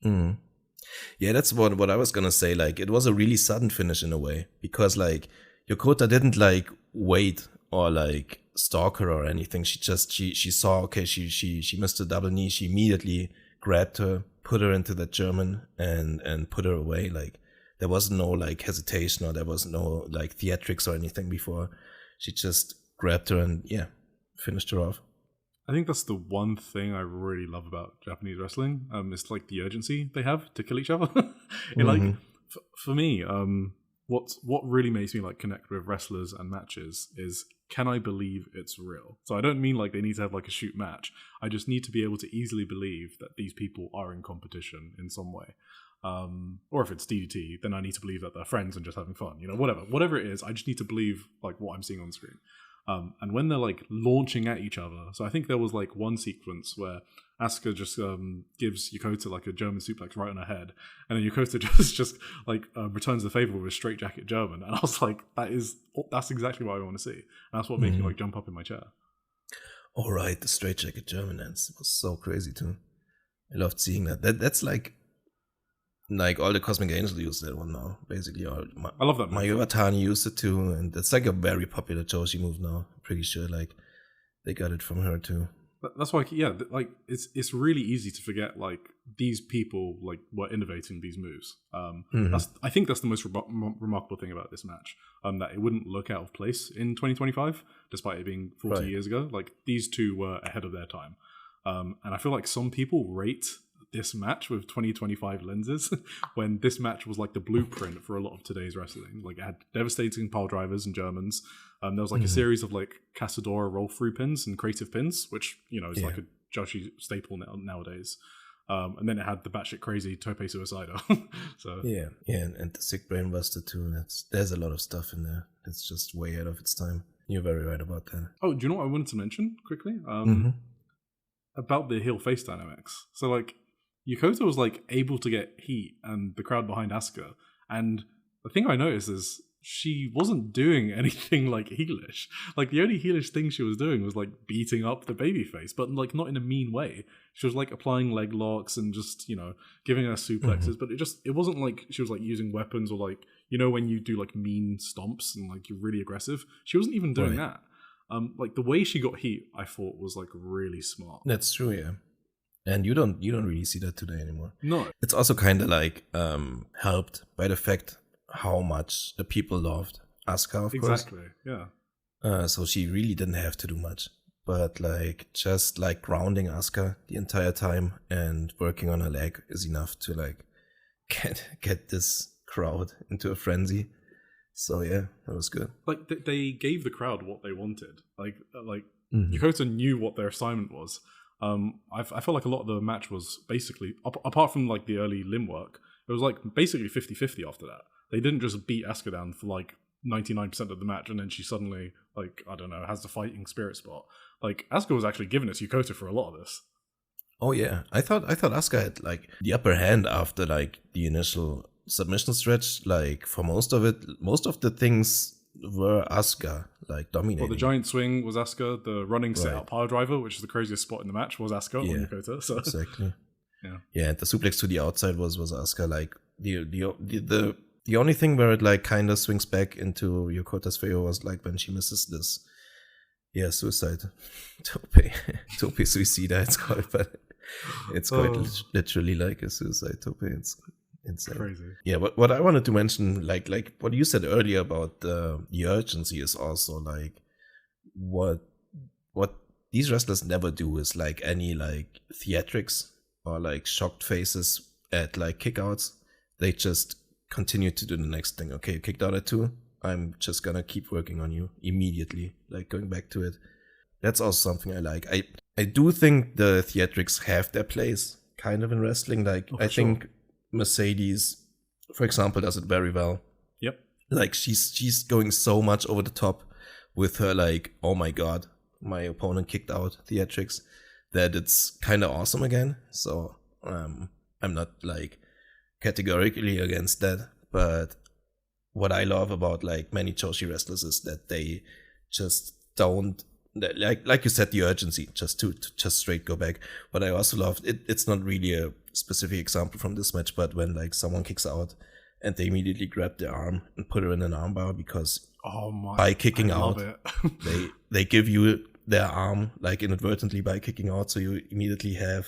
Yeah, that's what I was gonna say. Like, it was a really sudden finish in a way, because like Yokota didn't like wait or like stalk her or anything. She just she saw, okay, she missed a double knee. She immediately grabbed her, put her into that German, and put her away. Like, there was no like hesitation, or there was no like theatrics or anything before. She just grabbed her and finished her off. I think that's the one thing I really love about Japanese wrestling. It's like the urgency they have to kill each other. Like for me, what really makes me like connect with wrestlers and matches is, can I believe it's real? So I don't mean like they need to have like a shoot match. I just need to be able to easily believe that these people are in competition in some way. Or if it's DDT, then I need to believe that they're friends and just having fun. Whatever it is, I just need to believe like what I'm seeing on screen. And when they're like launching at each other, so I think there was like one sequence where Asuka just gives Yokota like a German suplex right on her head, and then Yokota just like returns the favor with a straight jacket German, and I was like, that's exactly what I want to see, and that's what made me like jump up in my chair. All right, the straight jacket German dance was so crazy too. I loved seeing that. That's like all the Cosmic Angels use that one now, basically. I love that. Mayu Iwatani used it too, and it's like a very popular Joshi move now. I'm pretty sure like they got it from her too. That's why, like it's really easy to forget like these people like were innovating these moves. I think that's the most remarkable thing about this match. That it wouldn't look out of place in 2025, despite it being 40 years ago. Like, these two were ahead of their time, and I feel like some people rate this match with 2025 lenses when this match was like the blueprint for a lot of today's wrestling. Like, it had devastating pile drivers and Germans. There was like a series of like Casadora roll through pins and creative pins, which is like a Joshi staple nowadays. And then it had the batshit crazy Tope Suicider. So and the sick brain buster too. There's a lot of stuff in there. It's just way out of its time. You're very right about that. Oh, do you know what I wanted to mention quickly? About the heel face dynamics. So like, Yokota was like able to get heat and the crowd behind Asuka, and the thing I noticed is she wasn't doing anything like heelish. Like, the only heelish thing she was doing was like beating up the babyface, but like not in a mean way. She was like applying leg locks and just giving her suplexes, but it wasn't like she was like using weapons or like when you do like mean stomps and like you're really aggressive. She wasn't even doing that. Like, the way she got heat, I thought was like really smart. That's true, yeah. And you don't really see that today anymore. No. It's also kind of like helped by the fact how much the people loved Asuka, of course. Exactly, yeah. So she really didn't have to do much. But like, just like grounding Asuka the entire time and working on her leg is enough to like get this crowd into a frenzy. So yeah, that was good. Like, they gave the crowd what they wanted. Like Yokota knew what their assignment was. I felt like a lot of the match was basically, apart from like the early limb work, it was like basically 50-50 after that. They didn't just beat Asuka down for like 99% of the match and then she suddenly, like, I don't know, has the fighting spirit spot. Like, Asuka was actually giving it to Yokota for a lot of this. Oh yeah, I thought Asuka had like the upper hand after like the initial submission stretch. Like, for most of it, most of the things were Asuka like dominating. Well, the giant swing was Asuka. The running setup pile driver, which is the craziest spot in the match, was Asuka on Yokota. So. Exactly. Yeah, the suplex to the outside was Asuka like the only thing where it like kind of swings back into Yokota's favor was like when she misses this suicide tope suicida it's called, but it's quite literally like a suicide tope. It's insane. Crazy. Yeah, what I wanted to mention, like what you said earlier about the urgency, is also like what these wrestlers never do is like any like theatrics or like shocked faces at like kickouts. They just continue to do the next thing. Okay, you kicked out at 2. I'm just gonna keep working on you immediately, like going back to it. That's also something I like. I do think the theatrics have their place kind of in wrestling. Like I think Mercedes, for example, does it very well. Yep. Like she's going so much over the top with her like, oh my god, my opponent kicked out theatrics, that it's kind of awesome again. So I'm not like categorically against that, but what I love about like many Joshi wrestlers is that they just don't like you said, the urgency just to just straight go back. But I also loved it's not really a specific example from this match, but when like someone kicks out and they immediately grab their arm and put her in an armbar, because by kicking out they give you their arm like inadvertently by kicking out, so you immediately have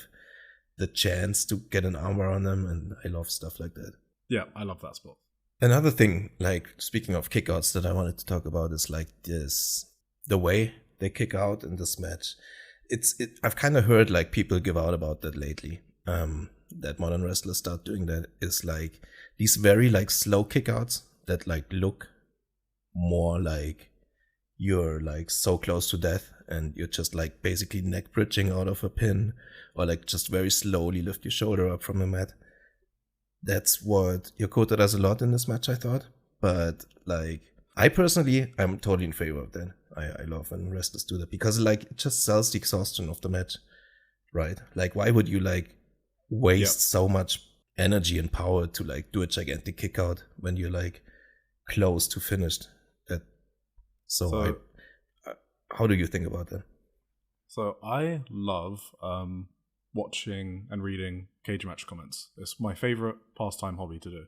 the chance to get an armbar on them, and I love stuff like that. Yeah, I love that spot. Another thing, like speaking of kickouts, that I wanted to talk about is like the way they kick out in this match. I've kind of heard like people give out about that lately. That modern wrestlers start doing that is like these very like slow kickouts that like look more like you're like so close to death and you're just like basically neck bridging out of a pin, or like just very slowly lift your shoulder up from the mat. That's what Yokota does a lot in this match, I thought. But like I'm totally in favor of that. I love when wrestlers do that, because like it just sells the exhaustion of the match, right? Like why would you like waste so much energy and power to like do a gigantic kick out when you're like close to finished? How do you think about that? So I love watching and reading cage match comments. It's my favorite pastime hobby to do.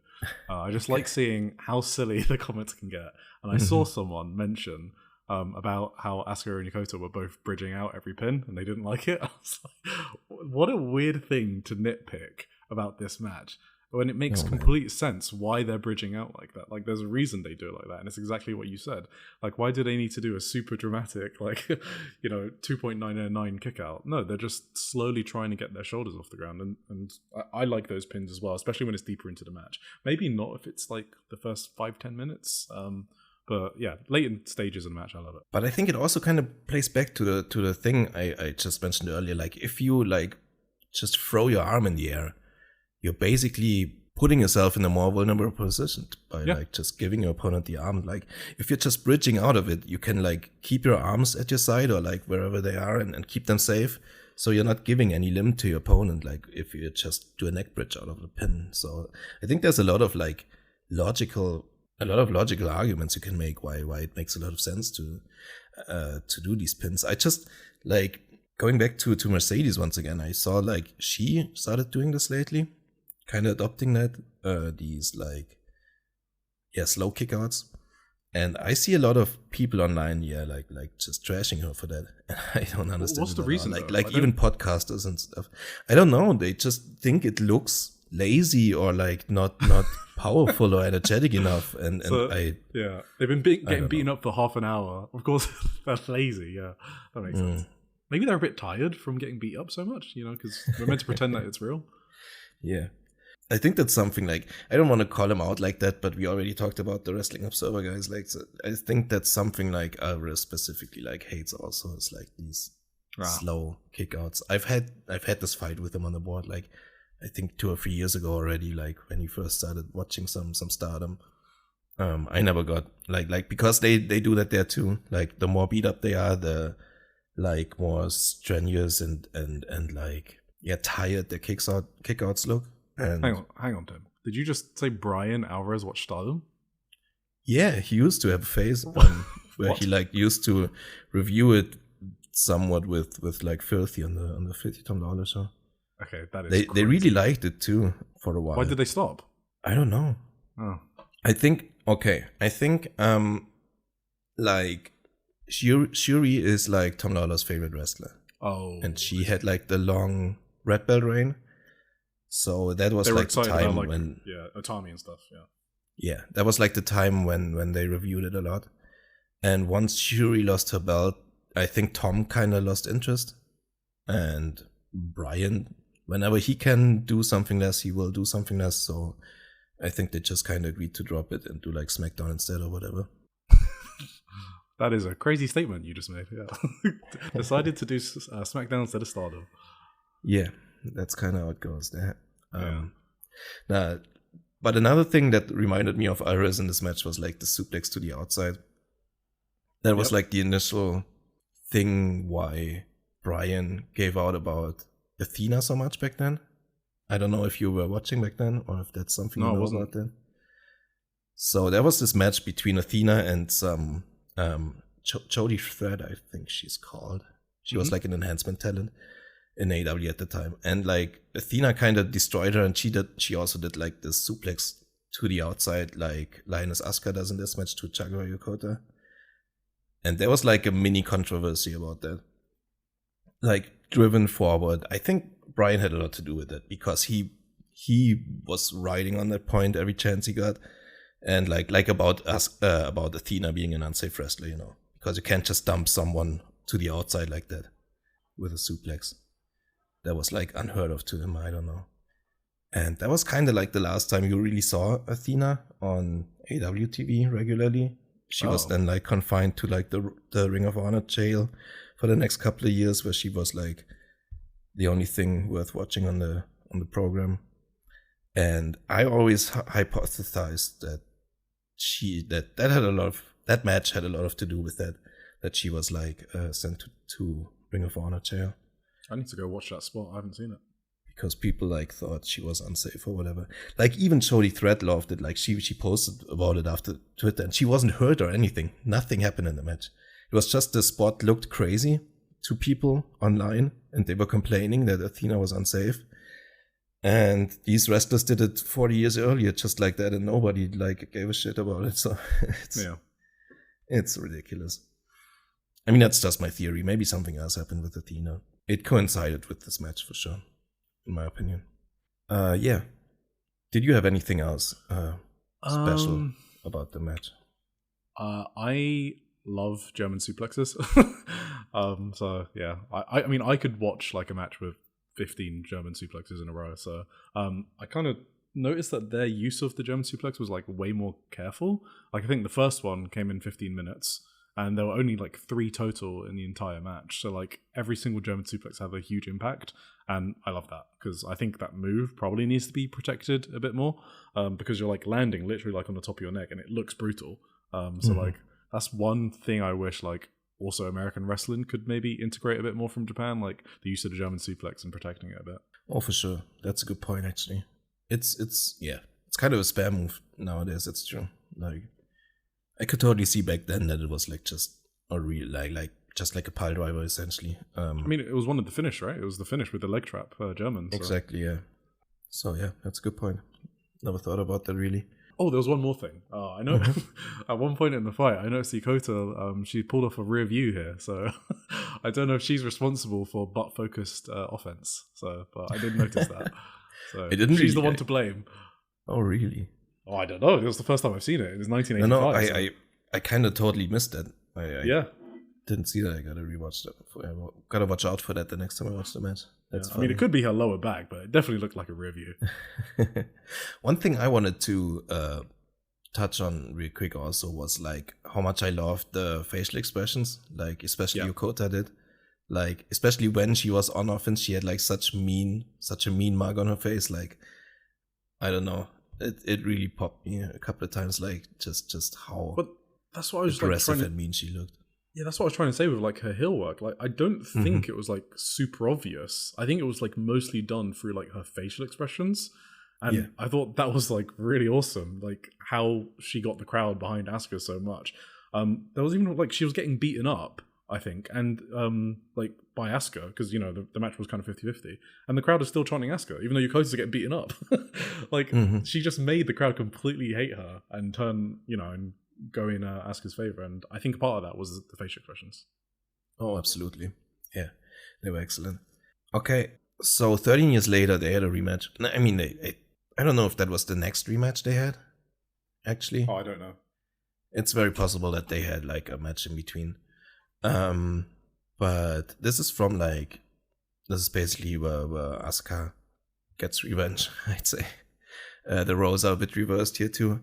I just like seeing how silly the comments can get. And I saw someone mention about how Asuka and Yokota were both bridging out every pin and they didn't like it. I was like, what a weird thing to nitpick about this match, when it makes complete sense why they're bridging out like that. Like there's a reason they do it like that, and it's exactly what you said. Like why do they need to do a super dramatic 2.909 kick out? No, they're just slowly trying to get their shoulders off the ground, and I like those pins as well, especially when it's deeper into the match. Maybe not if it's like the first 5-10 minutes, but yeah, late in stages of the match, I love it. But I think it also kind of plays back to the thing I just mentioned earlier. Like if you like just throw your arm in the air, you're basically putting yourself in a more vulnerable position by like just giving your opponent the arm. Like if you're just bridging out of it, you can like keep your arms at your side or like wherever they are and keep them safe. So you're not giving any limb to your opponent, like if you just do a neck bridge out of the pin. So I think there's a lot of logical arguments you can make why it makes a lot of sense to do these pins. I just like going back to Mercedes once again. I saw like she started doing this lately, kind of adopting that these slow kickouts, and I see a lot of people online like just trashing her for that, and I don't understand. What's the reason? Like even podcasters and stuff. I don't know. They just think it looks lazy or like not powerful or energetic enough, and they've been getting beaten up for half an hour. Of course, they're lazy. Yeah, that makes sense. Maybe they're a bit tired from getting beat up so much, because we're meant to pretend that it's real. Yeah. I think that's something like, I don't want to call him out like that, but we already talked about the Wrestling Observer guys. Like, so I think that's something like Alvarez specifically like hates also. It's like these slow kickouts. I've had this fight with him on the board, like I think 2 or 3 years ago already, like when he first started watching some Stardom. I never got like because they do that there too. Like the more beat up they are, the like more strenuous and like tired the kickouts look. And hang on, Tim. Did you just say Brian Alvarez watched Stardom? Yeah, he used to have a phase where he like used to review it somewhat with like Filthy on the Filthy Tom Lawler show. Okay, that is They crazy. really liked it too for a while. Why did they stop? I don't know. Oh. I think like Shuri is like Tom Lawlor's favorite wrestler. Oh. And she had like the long red belt reign. So that was They were like the excited time about, like, when Otami and stuff, yeah. Yeah, that was like the time when they reviewed it a lot. And once Shuri lost her belt, I think Tom kind of lost interest. And Brian, whenever he can do something less, he will do something less. So I think they just kind of agreed to drop it and do like SmackDown instead or whatever. That is a crazy statement you just made, yeah. Decided to do SmackDown instead of Stardom. Yeah, that's kind of how it goes there. Yeah. Now, but another thing that reminded me of Iris in this match was like the suplex to the outside. That was like the initial thing why Brian gave out about Athena so much back then. I don't know if you were watching back then or if that's something you know about then. So there was this match between Athena and some Jodie Thread, I think she's called. She was like an enhancement talent in AEW at the time. And like Athena kind of destroyed her, and she also did like the suplex to the outside like Lioness Asuka does in this match to Jaguar Yokota. And there was like a mini controversy about that. Like driven forward. I think Brian had a lot to do with it because he was riding on that point every chance he got. And like about Athena being an unsafe wrestler, you know, because you can't just dump someone to the outside like that with a suplex. That was like unheard of to him. I don't know. And that was kind of like the last time you really saw Athena on AEW TV regularly. She was then like confined to like the Ring of Honor jail for the next couple of years, where she was like the only thing worth watching on the program. And I always hypothesized that that match had a lot to do with that she was like sent to Ring of Honor jail. I need to go watch that spot. I haven't seen it. Because people like thought she was unsafe or whatever. Like even Jodie Thread loved it. Like she posted about it after Twitter, and she wasn't hurt or anything. Nothing happened in the match. It was just the spot looked crazy to people online, and they were complaining that Athena was unsafe. And these wrestlers did it 40 years earlier, just like that, and nobody like gave a shit about it. So it's ridiculous. I mean, that's just my theory. Maybe something else happened with Athena. It coincided with this match for sure, in my opinion. Yeah. Did you have anything else special about the match? I love German suplexes. So yeah, I mean, I could watch like a match with 15 German suplexes in a row. So I kind of noticed that their use of the German suplex was like way more careful. Like I think the first one came in 15 minutes. And there were only like 3 total in the entire match. So like every single German suplex had a huge impact. And I love that because I think that move probably needs to be protected a bit more because you're like landing literally like on the top of your neck and it looks brutal. So like that's one thing I wish like also American wrestling could maybe integrate a bit more from Japan, like the use of the German suplex and protecting it a bit. Oh, for sure. That's a good point actually. It's kind of a spare move nowadays. That's true. Like I could totally see back then that it was like just a real like just like a pile driver essentially. I mean, it was one of the finish, right? It was the finish with the leg trap, German. So. Exactly, yeah. So yeah, that's a good point. Never thought about that really. Oh, there was one more thing. I know at one point in the fight, I noticed Yokota, she pulled off a rear view here. So I don't know if she's responsible for butt-focused offense. So, but I did notice that. So she's the one to blame. Oh, really? Oh, I don't know. It was the first time I've seen it. It was 1985. No, I kind of totally missed that. Yeah. Didn't see that. I gotta rewatch that. Gotta watch out for that the next time I watch the match. That's I mean, it could be her lower back, but it definitely looked like a rear view. One thing I wanted to touch on real quick also was like how much I loved the facial expressions, like especially Yokota did. Like especially when she was on offense, she had like such a mean mug on her face. Like I don't know. It really popped me a couple of times, like just how but that's what I was aggressive like and mean she looked. Yeah, that's what I was trying to say with like her heel work. Like I don't think it was like super obvious. I think it was like mostly done through like her facial expressions. And I thought that was like really awesome. Like how she got the crowd behind Asuka so much. There was even like she was getting beaten up, I think, and like by Asuka, because the match was kind of 50-50, and the crowd is still chanting Asuka, even though Yokota's getting beaten up. Like she just made the crowd completely hate her and turn, and go in Asuka's favor, and I think part of that was the facial expressions. Oh, absolutely. Yeah, they were excellent. Okay, so 13 years later, they had a rematch. I mean, I don't know if that was the next rematch they had, actually. Oh, I don't know. It's very possible that they had like a match in between. But this is from this is basically where Asuka gets revenge, I'd say. The roles are a bit reversed here too.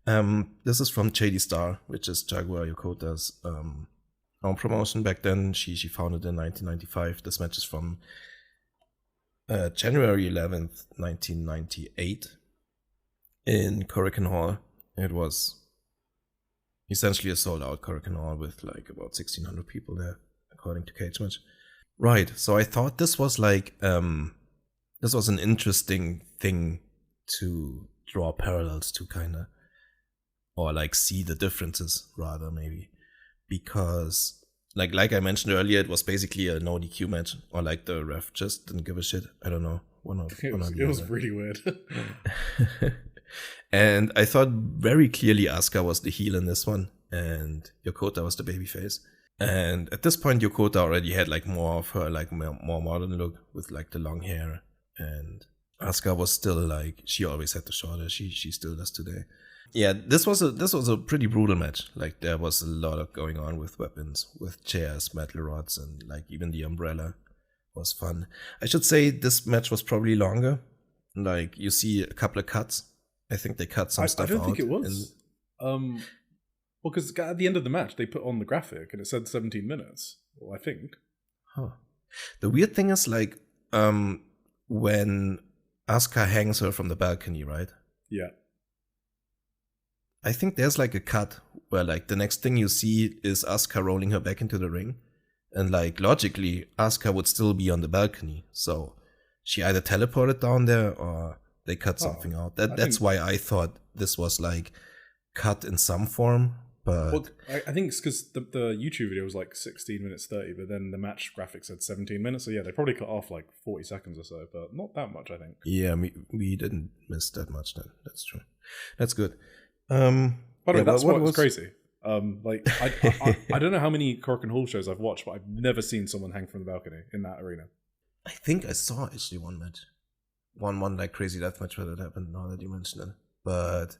This is from JD Star, which is Jaguar Yokota's own promotion back then. She founded in 1995. This match is from January 11th, 1998 in Korakuen Hall. It was essentially a sold-out Korakuen Hall with like about 1,600 people there, according to Cage Match. Right, so I thought this was like this was an interesting thing to draw parallels to, kind of, or like see the differences rather, maybe, because like I mentioned earlier, it was basically a no DQ match, or like the ref just didn't give a shit. I don't know. It was really weird. And I thought very clearly Asuka was the heel in this one, and Yokota was the babyface. And at this point, Yokota already had like more of her like more modern look with like the long hair, and Asuka was still like, she always had the short hair. She still does today. Yeah, this was a pretty brutal match. Like there was a lot of going on with weapons, with chairs, metal rods, and like even the umbrella was fun. I should say this match was probably longer. Like you see a couple of cuts. I think they cut some stuff out. I don't think it was. Well, because at the end of the match, they put on the graphic and it said 17 minutes. Well, I think. Huh. The weird thing is, like, when Asuka hangs her from the balcony, right? Yeah. I think there's like a cut where like the next thing you see is Asuka rolling her back into the ring. And like logically, Asuka would still be on the balcony. So she either teleported down there or they cut something out. That's why I thought this was like cut in some form. But well, I think it's because the YouTube video was like 16 minutes 30, but then the match graphic said 17 minutes. So yeah, they probably cut off like 40 seconds or so, but not that much, I think. Yeah, we didn't miss that much then. That's true. That's good. By the way, that's what was crazy. Like I don't know how many Korakuen Hall shows I've watched, but I've never seen someone hang from the balcony in that arena. I think I saw actually one match. One like crazy death match where that happened, now that you mention it. But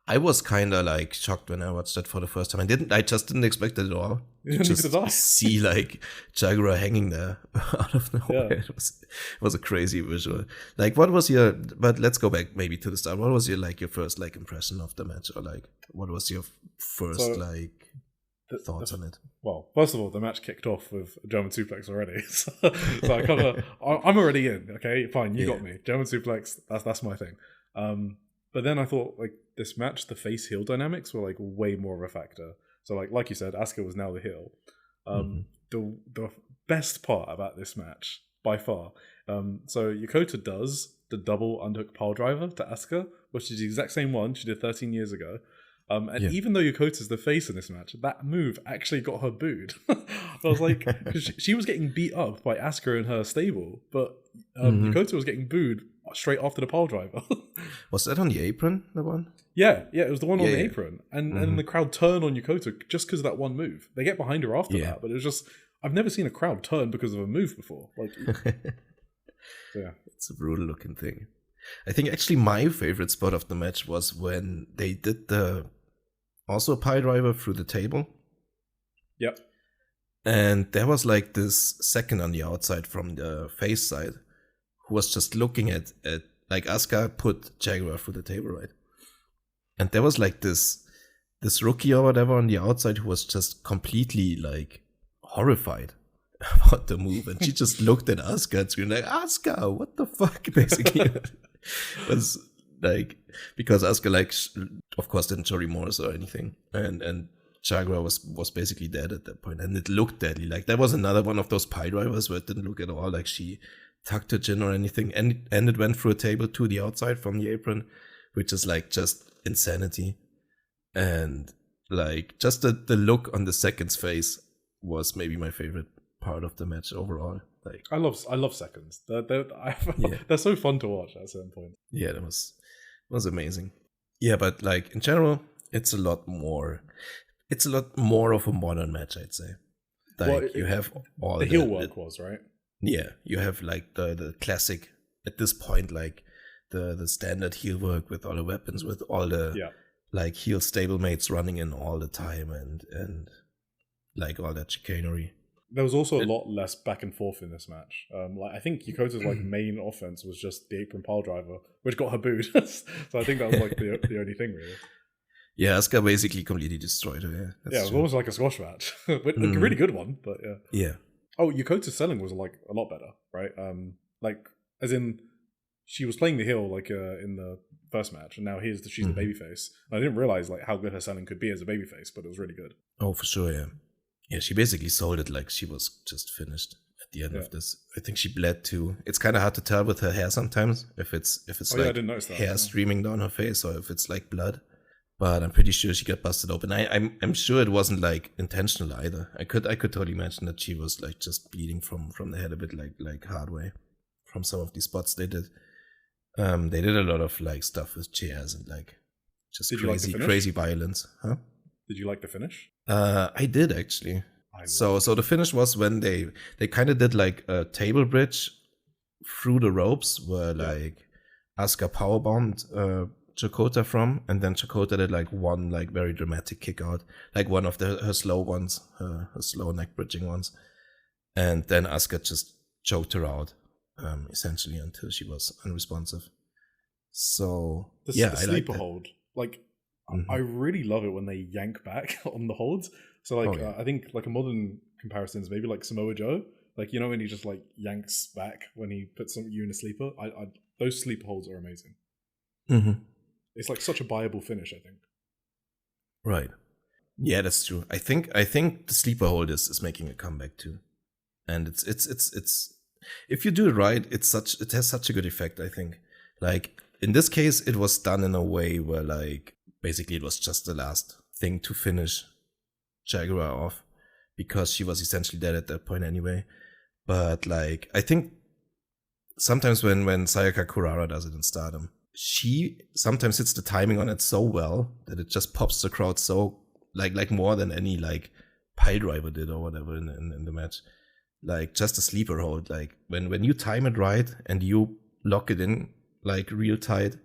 I was kind of like shocked when I watched that for the first time. I just didn't expect it at all. Just see like Jaguar hanging there out of nowhere. Yeah. It was a crazy visual. Like, what was your? But let's go back maybe to the start. What was your first like impression of the match, or like what was your first thoughts on it? Well, first of all, the match kicked off with a German suplex already, so I I'm already in. Okay, fine, you got me. German suplex. That's my thing. But then I thought, like, this match, the face heel dynamics were like way more of a factor. So like you said, Asuka was now the heel. The best part about this match by far. So Yokota does the double underhook pile driver to Asuka, which is the exact same one she did 13 years ago. Even though Yokota's the face in this match, that move actually got her booed. I was like, she was getting beat up by Asuka in her stable, but Yokota was getting booed straight after the pile driver. Was that on the apron, the one? Yeah, it was the one on the apron. And the crowd turned on Yokota just because of that one move. They get behind her after that, but it was just, I've never seen a crowd turn because of a move before. Like, so it's a brutal looking thing. I think actually my favorite spot of the match was when they did also a pile driver through the table. Yep. And there was like this second on the outside from the face side who was just looking at like Asuka put Jaguar through the table, right? And there was like this rookie or whatever on the outside who was just completely like horrified about the move, and she just looked at Asuka and screamed like, "Asuka, what the fuck?" Basically, was like, because Asuka like of course didn't show remorse or anything, and Jaguar was basically dead at that point, and it looked deadly. Like that was another one of those pile drivers where it didn't look at all like she tucked her chin or anything, and it went through a table to the outside from the apron, which is like just insanity. And like just the look on the second's face was maybe my favorite part of the match overall. Like I love seconds. They're Yeah. they're so fun to watch at a certain point. yeah, that was amazing. Yeah, but like in general, it's a lot more of a modern match, I'd say. Like Well, you have all the heel work was, right? yeah, you have like the classic at this point, like the standard heel work with all the weapons, with all the Yeah. like heel stablemates running in all the time and like all that chicanery. There was also a lot less back and forth in this match. Like I think Yokota's like main offense was just the apron pile driver, which got her booed. So I think that was like the only thing really. Yeah, Asuka basically completely destroyed her. Yeah, that's Yeah, it was true. almost like a squash match. A really good one, but yeah. Yeah. Oh, Yokota's selling was like a lot better, right? Like as in she was playing the heel like in the first match, and now she's the babyface. I didn't realize like how good her selling could be as a babyface, but it was really good. Oh, for sure, yeah. Yeah, she basically sold it like she was just finished at the end of this. I think she bled too. It's kind of hard to tell with her hair sometimes if it's I like didn't notice that. hair streaming down her face or if it's like blood. But I'm pretty sure she got busted open. I'm sure it wasn't like intentional either. I could totally imagine that she was like just bleeding from the head a bit like hard way from some of these spots they did. They did a lot of like stuff with chairs and like just crazy violence, huh? Did you like the finish? I did actually. So the finish was when they kind of did like a table bridge through the ropes where like Asuka powerbombed Yokota from, and then Yokota did like one like very dramatic kick out, like one of her slow ones, her slow neck bridging ones, and then Asuka just choked her out essentially until she was unresponsive. So the I sleeper like hold, like I really love it when they yank back on the holds. So like I think like a modern comparison is maybe like Samoa Joe, like you know when he just like yanks back when he puts you in a sleeper. I those sleeper holds are amazing. Mm-hmm. It's like such a viable finish, I think. Right. Yeah, that's true. I think the sleeper hold is making a comeback too, and it's if you do it right, it has such a good effect. I think like in this case, it was done in a way where like basically it was just the last thing to finish Jaguar off because she was essentially dead at that point anyway. But like I think sometimes when Sayaka Kurara does it in Stardom, she sometimes hits the timing on it so well that it just pops the crowd so like more than any like pile driver did or whatever in the match. Like just a sleeper hold, like when you time it right and you lock it in like real tight,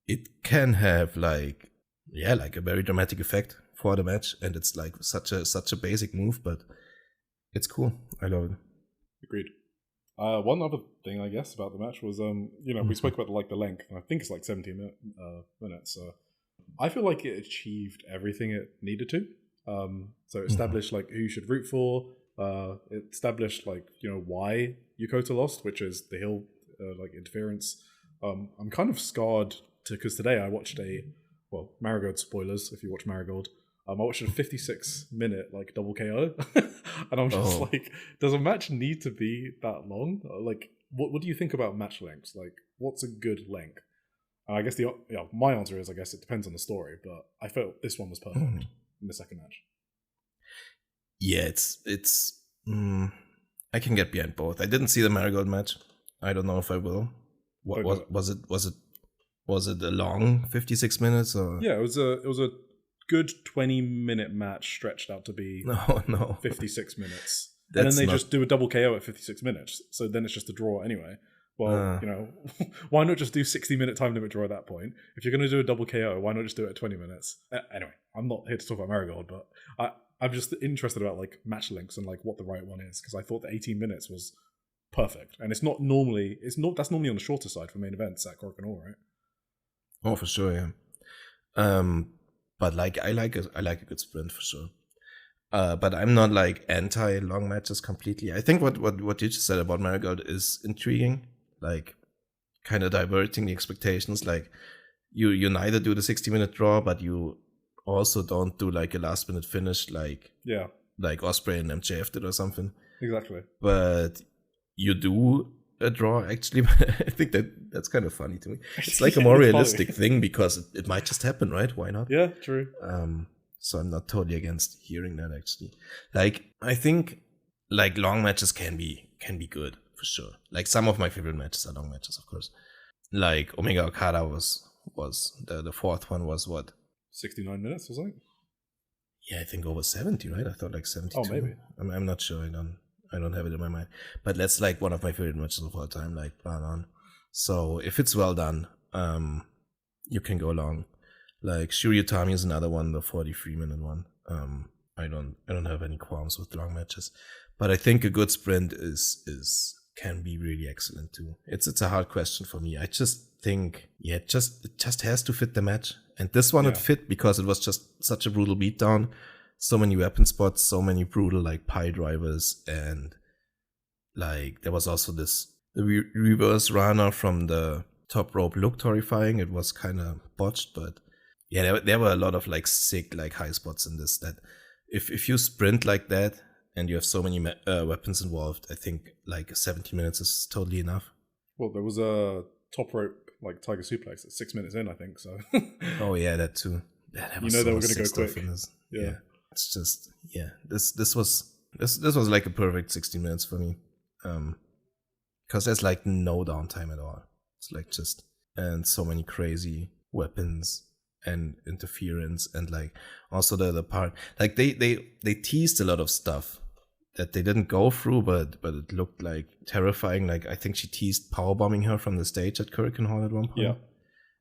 it can have like a very dramatic effect for the match, and it's like such a basic move, but it's cool. I love it. Agreed. One other thing, I guess, about the match was, we spoke about the length, and I think it's like 17 minutes. So I feel like it achieved everything it needed to. So it established like who you should root for. It established like why Yokota lost, which is the heel like interference. I'm kind of scarred because today I watched Marigold spoilers. If you watch Marigold. I watched a 56-minute like double KO, and I'm just like, does a match need to be that long? Like, what do you think about match lengths? Like, what's a good length? And I guess my answer is I guess it depends on the story, but I felt this one was perfect in the second match. Yeah, it's. I can get behind both. I didn't see the Marigold match. I don't know if I will. What was it? Was it a long 56 minutes or? Yeah, it was a good 20-minute match stretched out to be 56 minutes. And then they just do a double KO at 56 minutes. So then it's just a draw anyway. Well, why not just do 60-minute time limit draw at that point? If you're going to do a double KO, why not just do it at 20 minutes? Anyway, I'm not here to talk about Marigold, but I'm just interested about like match lengths and like what the right one is, because I thought the 18 minutes was perfect. And that's normally on the shorter side for main events at Korakuen Hall, right? Oh, for sure, yeah. But like I like a good sprint for sure. But I'm not like anti long matches completely. I think what you just said about Marigold is intriguing, like kind of diverting the expectations. Like you neither do the 60-minute draw, but you also don't do like a last minute finish like Ospreay and MJF did or something. Exactly. But you do a draw actually. I think that's kind of funny to me. It's like a more realistic thing because it might just happen, right? Why not? Yeah, true. So I'm not totally against hearing that actually. Like I think like long matches can be good for sure. Like some of my favorite matches are long matches, of course. Like Omega Okada was the fourth one was what? 69 minutes or something? Yeah, I think over 70, right? I thought like 72. Oh, maybe. I'm not sure. I don't have it in my mind. But that's like one of my favorite matches of all time, like bar none. So if it's well done, you can go long. Like Shuri Utami is another one, the 43-minute one. I don't have any qualms with long matches. But I think a good sprint can be really excellent too. It's a hard question for me. I just think it just has to fit the match. And this one it fit because it was just such a brutal beatdown. So many weapon spots, so many brutal like pile drivers, and like there was also the reverse runner from the top rope looked horrifying. It was kind of botched, but yeah, there were a lot of like sick like high spots in this. That if you sprint like that and you have so many weapons involved, I think like 70 minutes is totally enough. Well, there was a top rope like Tiger Suplex at 6 minutes in, I think. So. Oh yeah, that too. That was they were going to go quick. Yeah, it's just This was like a perfect 60 minutes for me, because there's like no downtime at all. It's like just and so many crazy weapons and interference, and like also the part like they teased a lot of stuff that they didn't go through, but it looked like terrifying. Like I think she teased powerbombing her from the stage at Hurricane Hall at one point,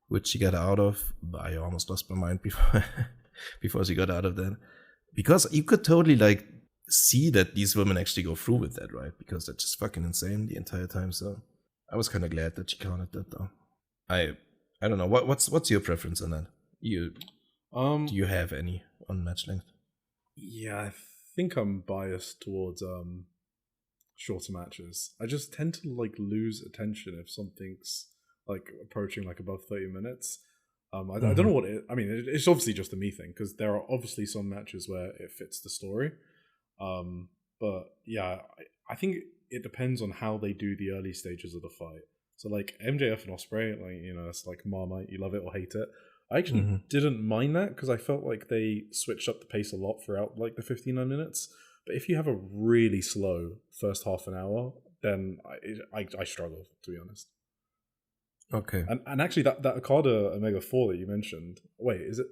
which she got out of. I almost lost my mind before she got out of that, because you could totally like see that these women actually go through with that, right? Because they're just fucking insane the entire time. So I was kind of glad that she counted that though. I don't know what's your preference on that. Do you have any on match length? Yeah, I think I'm biased towards shorter matches. I just tend to like lose attention if something's like approaching like above 30 minutes. I don't know what it. I mean, it's obviously just a me thing, because there are obviously some matches where it fits the story. But yeah, I think it depends on how they do the early stages of the fight. So like MJF and Ospreay, like it's like Marmite, you love it or hate it. I actually didn't mind that, because I felt like they switched up the pace a lot throughout like the 59 minutes. But if you have a really slow first half an hour, then I struggle, to be honest. Okay. And actually that Okada Omega 4 that you mentioned, wait, is it?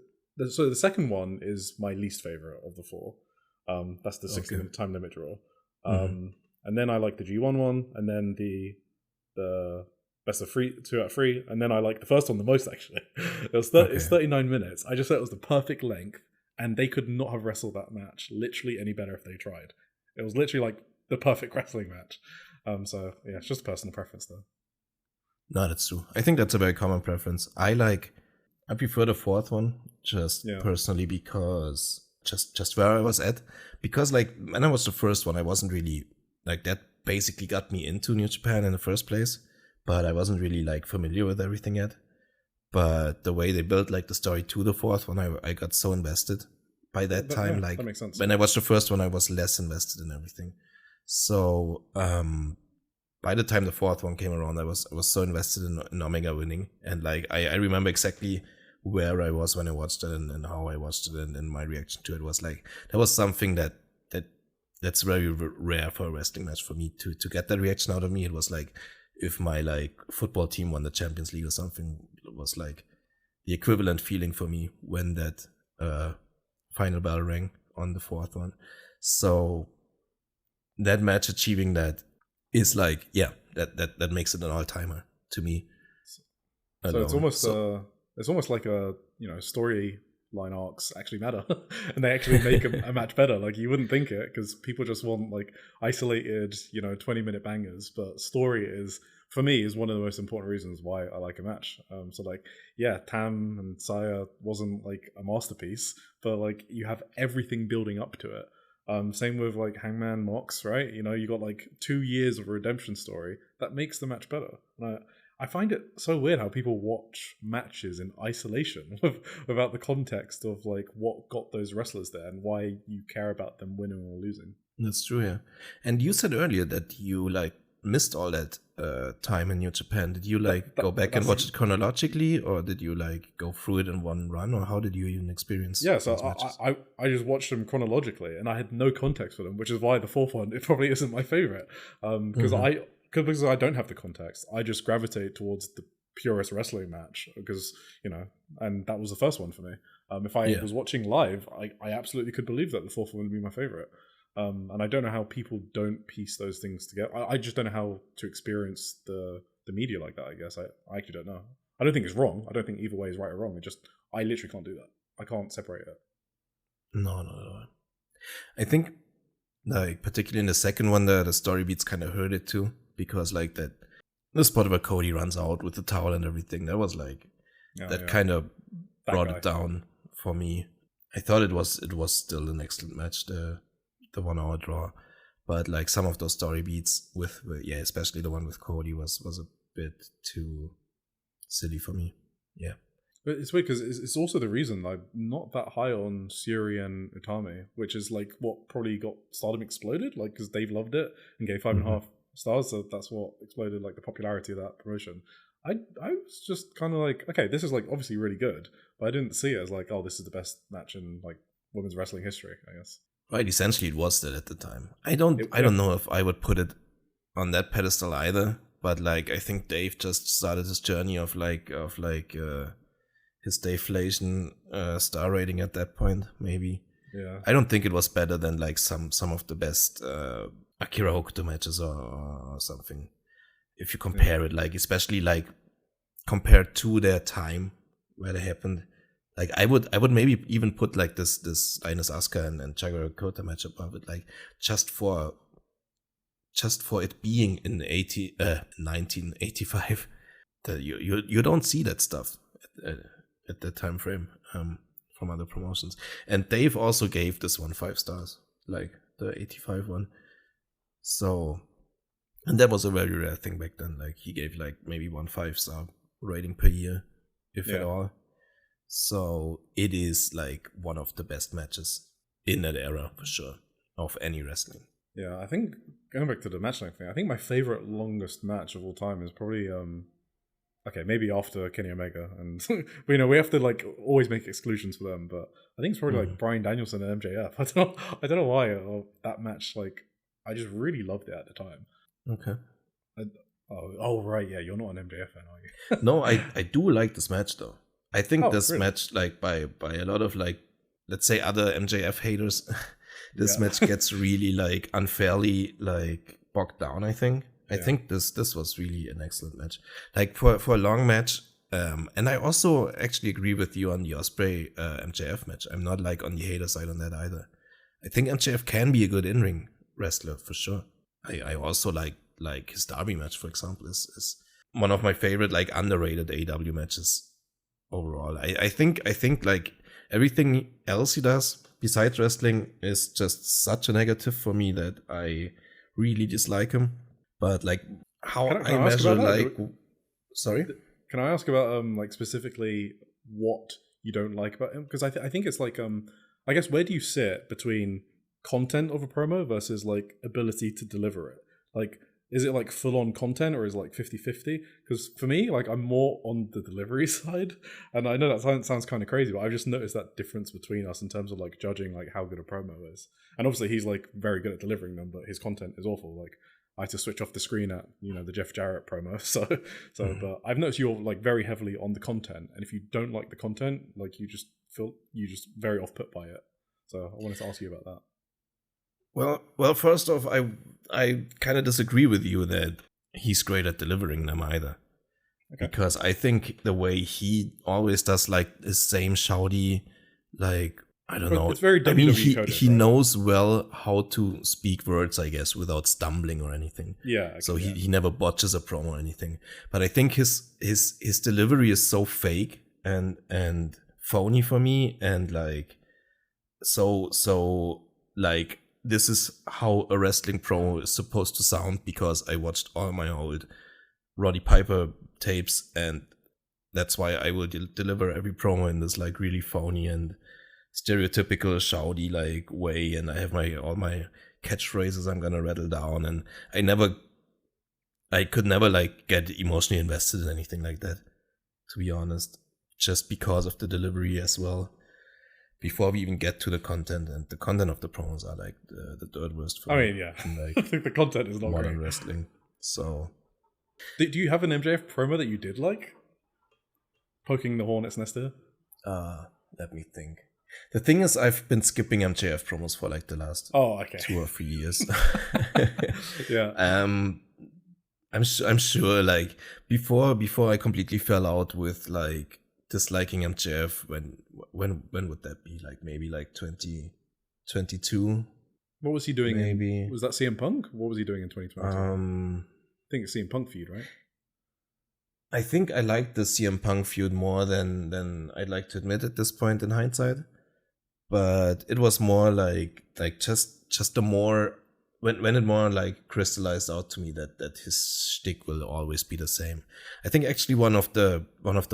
So the second one is my least favorite of the four. That's the 60-minute time limit draw. And then I like the G1 one, and then the best of 2 out of 3, and then I like the first one the most, actually. It's 39 minutes. I just thought it was the perfect length, and they could not have wrestled that match literally any better if they tried. It was literally like the perfect wrestling match. So yeah, it's just a personal preference though. No, that's true. I think that's a very common preference. I prefer the fourth one, just personally, because just where I was at. Because like when I watched the first one, I wasn't really like that. Basically got me into New Japan in the first place, but I wasn't really like familiar with everything yet. But the way they built like the story to the fourth one, I got so invested by that time. Like that makes sense. When I watched the first one, I was less invested in everything. So by the time the fourth one came around, I was so invested in Omega winning, and like I remember exactly where I was when I watched it and how I watched it, and my reaction to it was like that was something that's very rare for a wrestling match for me to get that reaction out of me. It was like if my like football team won the Champions League or something. It was like the equivalent feeling for me when that final bell rang on the fourth one. So that match achieving that is like that makes it an all-timer to me. So it's almost like a storyline arcs actually matter, and they actually make a match better. Like you wouldn't think it, because people just want like isolated 20-minute bangers, but story is, for me, is one of the most important reasons why I like a match. So like Tam and Saya wasn't like a masterpiece, but like you have everything building up to it. Same with like Hangman Mox, right? You got like 2 years of a redemption story that makes the match better. And I find it so weird how people watch matches in isolation without the context of like what got those wrestlers there and why you care about them winning or losing. That's true, yeah. And you said earlier that you like missed all that time in New Japan, did you like go back and watch it chronologically, or did you like go through it in one run, or how did you even experience? Yeah, so I just watched them chronologically, and I had no context for them, which is why the fourth one it probably isn't my favorite. Because I don't have the context, I just gravitate towards the purest wrestling match because and that was the first one for me. If I was watching live, I absolutely could believe that the fourth one would be my favorite. And I don't know how people don't piece those things together. I just don't know how to experience the media like that, I guess. I actually don't know. I don't think it's wrong. I don't think either way is right or wrong. I literally can't do that. I can't separate it. No. I think, like, particularly in the second one, the story beats kind of hurt it too, because like the spot where Cody runs out with the towel and everything, that was like, kind of brought it down for me. I thought it was still an excellent match, the 1 hour draw, but like some of those story beats with especially the one with Cody was a bit too silly for me. Yeah, but it's weird because it's also the reason I'm not that high on Syuri and Utami, which is like what probably got Stardom exploded, like because Dave loved it and gave 5.5 stars, so that's what exploded like the popularity of that promotion. I was just kind of like, okay, this is like obviously really good, but I didn't see it as like, oh, this is the best match in like women's wrestling history, I guess. Right, essentially it was that at the time. I don't know if I would put it on that pedestal either, but like I think Dave just started his journey of his Daveflation star rating at that point, maybe. Yeah. I don't think it was better than like some of the best Akira Hokuto matches or something. If you compare it, like especially like compared to their time where they happened. Like I would maybe even put like this Lioness Asuka and Jaguar Yokota match above it, like just for it being in 1985. That you don't see that stuff at that time frame from other promotions. And Dave also gave this one 5 stars, like the 85 one. So, and that was a very rare thing back then. Like he gave like maybe 1 5-star rating per year, if at all. So it is like one of the best matches in that era for sure of any wrestling. Yeah, I think going back to the match length thing, I think my favorite longest match of all time is probably maybe after Kenny Omega, and but we have to like always make exclusions for them. But I think it's probably like Bryan Danielson and MJF. I don't know why that match. Like I just really loved it at the time. Okay. Right, yeah, you're not an MJF fan, are you? No, I do like this match though. I think this match, like by a lot of like, let's say other MJF haters, this match gets really like unfairly like bogged down. I think this was really an excellent match, like for a long match. And I also actually agree with you on the Ospreay MJF match. I'm not like on the hater side on that either. I think MJF can be a good in-ring wrestler for sure. I also like his Derby match, for example, is one of my favorite like underrated AEW matches. Overall, I think like everything else he does besides wrestling is just such a negative for me that I really dislike him. But like how I measure like, sorry, can I ask about like specifically what you don't like about him? Because I think it's like I guess where do you sit between content of a promo versus like ability to deliver it? Like, is it like full on content or is it like 50-50? Because for me, like I'm more on the delivery side. And I know that sounds kind of crazy, but I've just noticed that difference between us in terms of like judging like how good a promo is. And obviously he's like very good at delivering them, but his content is awful. Like I had to switch off the screen at, the Jeff Jarrett promo. So but I've noticed you're like very heavily on the content. And if you don't like the content, like you just very off put by it. So I wanted to ask you about that. Well, first off, I kind of disagree with you that he's great at delivering them either. Okay. Because I think the way he always does like the same shouty, like, I don't know. It's very WWE coded, he knows well how to speak words, I guess, without stumbling or anything. Yeah. So he never botches a promo or anything. But I think his delivery is so fake and phony for me, and like so like, this is how a wrestling promo is supposed to sound, because I watched all my old Roddy Piper tapes, and that's why I will deliver every promo in this like really phony and stereotypical shouty like way, and I have all my catchphrases I'm gonna rattle down, and I never I could never like get emotionally invested in anything like that, to be honest, just because of the delivery as well. Before we even get to the content, and the content of the promos are like the third worst for I me mean, yeah, in I like think the content is not modern great. wrestling. So, Do you have an MJF promo that you did like? Poking the hornet's nest here? let me think. The thing is, I've been skipping MJF promos for like the last Oh, okay. 2 or 3 years. Yeah. I'm sure like before I completely fell out with like disliking MJF, when would that be? Like maybe like 2022. What was he doing? Maybe. Was that CM Punk? What was he doing in 2022? I think it's CM Punk feud, right? I think I liked the CM Punk feud more than I'd like to admit at this point in hindsight. But it was more like just the more when it more like crystallized out to me that his shtick will always be the same. I think actually one of the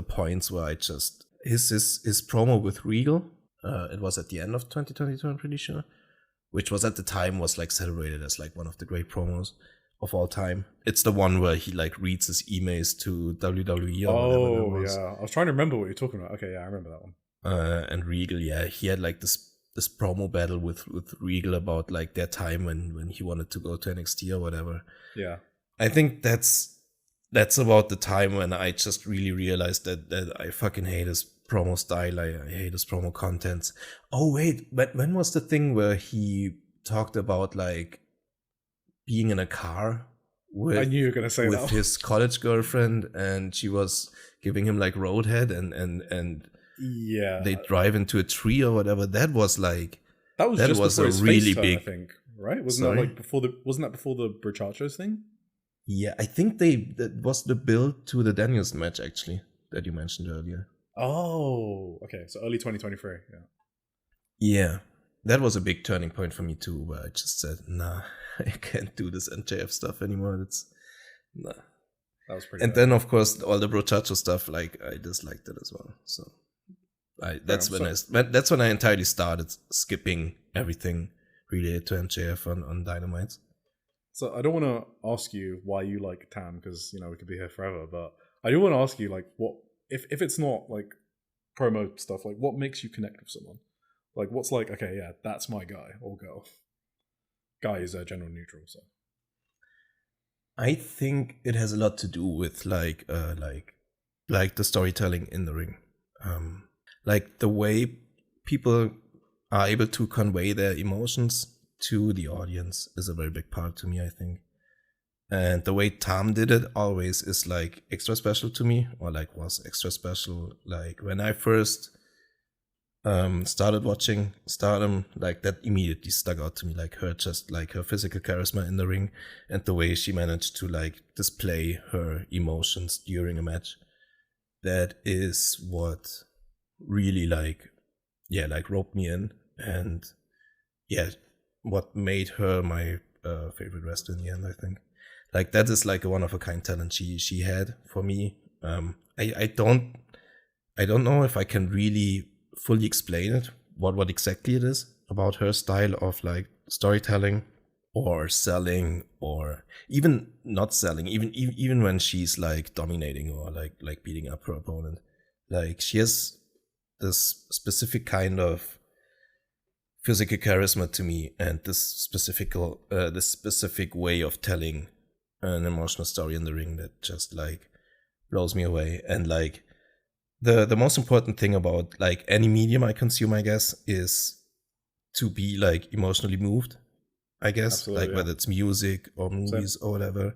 points where I just his promo with Regal, it was at the end of 2022, I'm pretty sure, which was at the time was like celebrated as like one of the great promos of all time. It's the one where he like reads his emails to WWE or whatever that was. Yeah. I was trying to remember what you're talking about. Okay, yeah, I remember that one. And Regal, yeah, he had like this promo battle with Regal about like their time when he wanted to go to NXT or whatever. Yeah. I think that's about the time when I just really realized that I fucking hate his promo style. I hate his promo contents. Oh wait, but when was the thing where he talked about like being in a car with I knew you were gonna say with that. his college girlfriend, and she was giving him like roadhead and Yeah. they drive into a tree or whatever. That was like That was that just was before a his really face turn, big. I think, right? Wasn't Sorry? that like before the Brachachos thing? Yeah, I think that was the build to the Daniels match actually that you mentioned earlier. Oh, okay. So early 2023. Yeah. Yeah, that was a big turning point for me too, where I just said, nah, I can't do this MJF stuff anymore. That's nah. That was pretty And bad. then of course all the Brochacho stuff, like I disliked it as well. So that's when I entirely started skipping everything related to MJF on Dynamite. So I don't want to ask you why you like Tam, because we could be here forever. But I do want to ask you, like, what if it's not like promo stuff, like what makes you connect with someone? Like, what's like, okay, yeah, that's my guy or girl. Guy is a general neutral, so. I think it has a lot to do with like the storytelling in the ring, like the way people are able to convey their emotions to the audience is a very big part to me, I think. And the way Tom did it always is like extra special to me, or like was extra special. Like when I first started watching Stardom, like that immediately stuck out to me, like her physical charisma in the ring and the way she managed to like display her emotions during a match. That is what really like roped me in, and what made her my favorite wrestler in the end, I think. Like that is like a one of a kind talent she had for me. I don't know if I can really fully explain it, what exactly it is about her style of like storytelling or selling, or even not selling, even when she's like dominating or like beating up her opponent. Like she has this specific kind of physical charisma to me, and this specific way of telling an emotional story in the ring that just like blows me away. And like the most important thing about like any medium I consume, I guess, is to be like emotionally moved, I guess. Absolutely, like whether it's music or movies or whatever.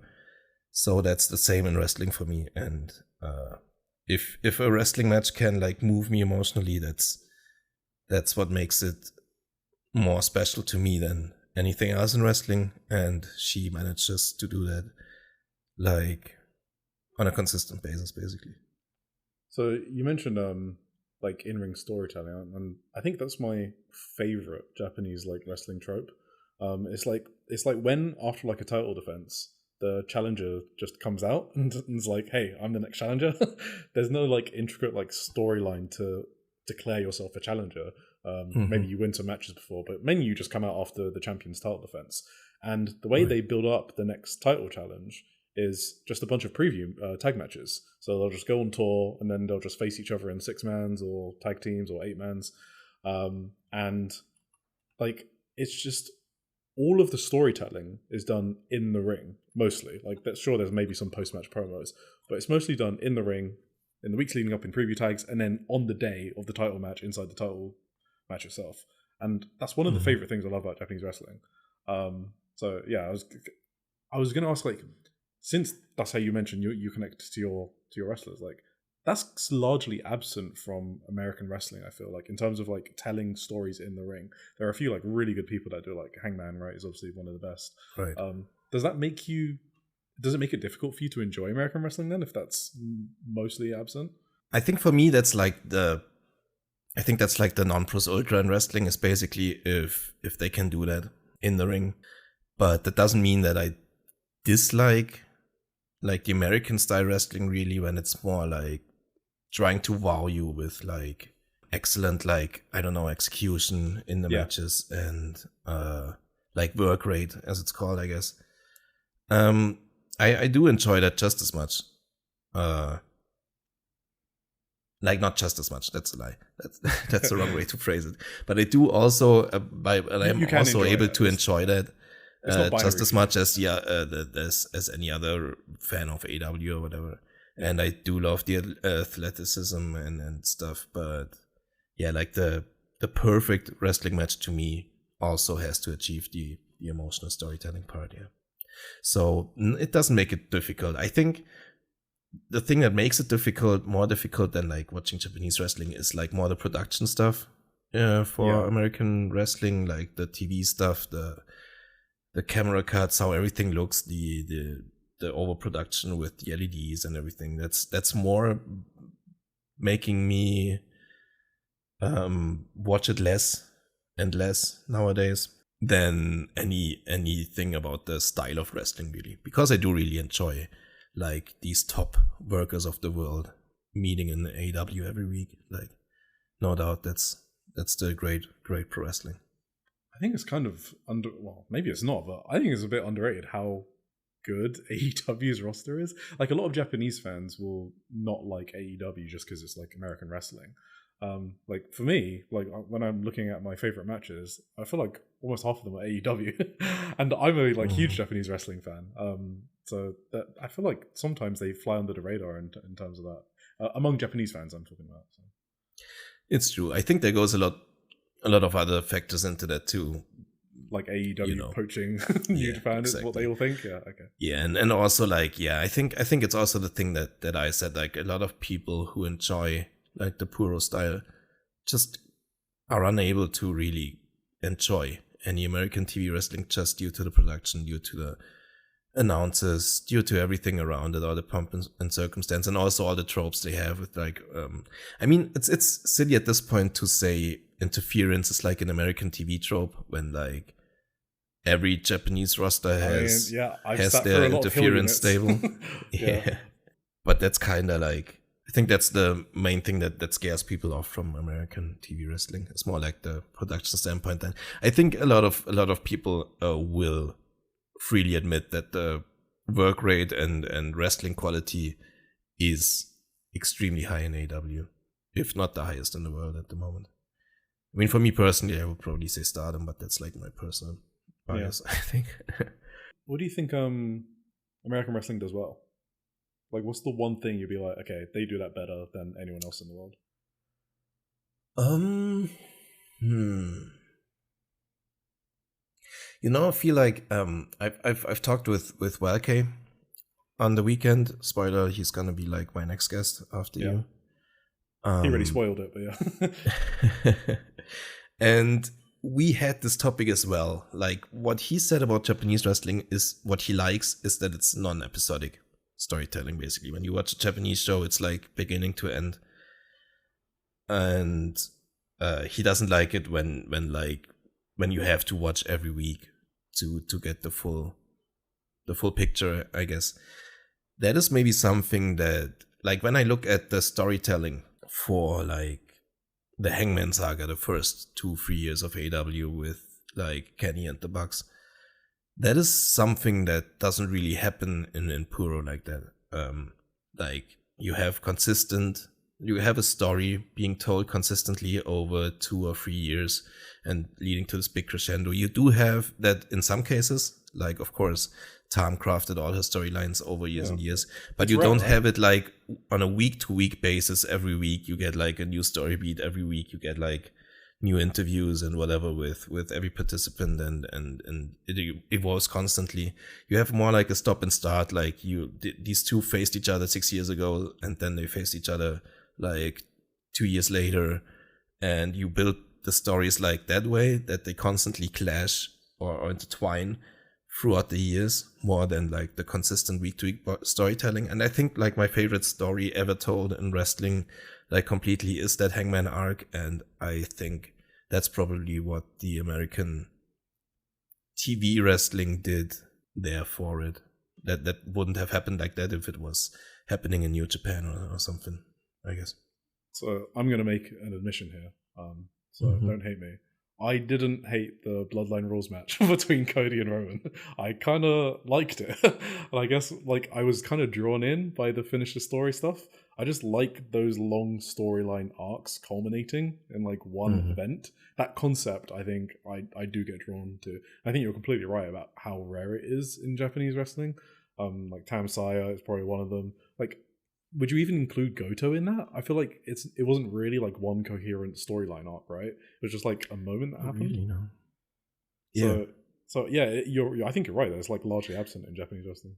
So that's the same in wrestling for me. And if a wrestling match can like move me emotionally, that's what makes it more special to me than anything else in wrestling. And she manages to do that like on a consistent basis, basically. So you mentioned like in-ring storytelling, and I think that's my favorite Japanese like wrestling trope. It's like when after like a title defense, the challenger just comes out and is like, "Hey, I'm the next challenger." There's no like intricate like storyline to declare yourself a challenger. Maybe you win some matches before, but mainly you just come out after the champion's title defense. And the way they build up the next title challenge is just a bunch of preview tag matches. So they'll just go on tour and then they'll just face each other in 6-mans or tag teams or 8-mans. And like, it's just all of the storytelling is done in the ring, mostly. Like, that's sure there's maybe some post-match promos, but it's mostly done in the ring in the weeks leading up in preview tags, and then on the day of the title match inside the title match itself. And that's one of the favorite things I love about Japanese wrestling. So yeah, I was going to ask, like, since that's how you mentioned you connect to your wrestlers, like, that's largely absent from American wrestling, I feel like, in terms of like telling stories in the ring. There are a few like really good people that do, like Hangman, right, is obviously one of the best. Right. Does it make it difficult for you to enjoy American wrestling then, if that's mostly absent? I think for me that's like the non-plus ultra in wrestling, is basically if they can do that in the ring. But that doesn't mean that I dislike like the American style wrestling really, when it's more like trying to wow you with like excellent, like, I don't know, execution in the matches and like work rate, as it's called, I guess. I do enjoy that just as much. Like, not just as much, that's a lie. That's the wrong way to phrase it. But I do also, I'm also able to enjoy that just as much as as any other fan of AW or whatever. And I do love the athleticism and stuff. But yeah, like the perfect wrestling match to me also has to achieve the emotional storytelling part. Yeah. So it doesn't make it difficult. I think the thing that makes it more difficult than like watching Japanese wrestling is like more the production stuff for American wrestling, like the TV stuff, the camera cuts, how everything looks, the overproduction with the LEDs and everything. That's more making me watch it less and less nowadays than anything about the style of wrestling, really, because I do really enjoy like these top workers of the world meeting in the AEW every week. Like, no doubt that's the great pro wrestling. I think it's kind of maybe it's not, but I think it's a bit underrated how good AEW's roster is. Like, a lot of Japanese fans will not like AEW just because it's like American wrestling. Like, for me, like, when I'm looking at my favorite matches, I feel like almost half of them are AEW, and I'm a like huge Japanese wrestling fan. So that I feel like sometimes they fly under the radar in terms of that among Japanese fans. I'm talking about. So. It's true. I think there goes a lot of other factors into that too, like AEW poaching New Japan is what they all think. Yeah, okay. Yeah, and also like I think it's also the thing that I said, like, a lot of people who enjoy like the Puro style just are unable to really enjoy any American TV wrestling just due to the production, due to the announcers, due to everything around it, all the pomp and circumstance, and also all the tropes they have with like I mean, it's silly at this point to say interference is like an American TV trope when like every Japanese roster has their interference stable. Yeah. But that's kind of like, I think that's the main thing that scares people off from American TV wrestling. It's more like the production standpoint. And I think a lot of people will freely admit that the work rate and wrestling quality is extremely high in AEW, if not the highest in the world at the moment. I mean, for me personally, I would probably say Stardom, but that's like my personal bias, I think. What do you think American wrestling does well? Like, what's the one thing you'd be like, okay, they do that better than anyone else in the world? You know, I feel like I've talked with Welke on the weekend. Spoiler, he's gonna be like my next guest after you. He already spoiled it, but yeah. And we had this topic as well. Like, what he said about Japanese wrestling is what he likes is that it's non-episodic storytelling, basically. When you watch a Japanese show, it's like beginning to end. And he doesn't like it when you have to watch every week to get the full picture, I guess. That is maybe something that, like, when I look at the storytelling for like the Hangman saga, the first 2-3 years of AEW with like Kenny and the Bucks, that is something that doesn't really happen in Puro like that. Like you have a story being told consistently over 2 or 3 years and leading to this big crescendo. You do have that in some cases, like of course Tom crafted all her storylines over years and years, but you don't have it like on a week-to-week basis. Every week you get like a new story beat. Every week you get like new interviews and whatever with every participant, and it evolves constantly. You have more like a stop and start, like these two faced each other 6 years ago and then they faced each other like 2 years later, and you build the stories like that way, that they constantly clash or intertwine throughout the years, more than like the consistent week-to-week storytelling. And I think like my favorite story ever told in wrestling, like completely, is that Hangman arc, and I think that's probably what the American TV wrestling did there for it. That wouldn't have happened like that if it was happening in New Japan or something, I guess. So I'm going to make an admission here. So don't hate me. I didn't hate the Bloodline Rules match between Cody and Roman. I kind of liked it. And I guess like I was kind of drawn in by the finish the story stuff. I just like those long storyline arcs culminating in like one event. That concept, I think I do get drawn to. I think you're completely right about how rare it is in Japanese wrestling. Like Tam Saya is probably one of them. Like, would you even include Goto in that? I feel like it wasn't really like one coherent storyline arc, right? It was just like a moment that happened. Really, no. Yeah. So yeah, I think you're right. That it's like largely absent in Japanese wrestling.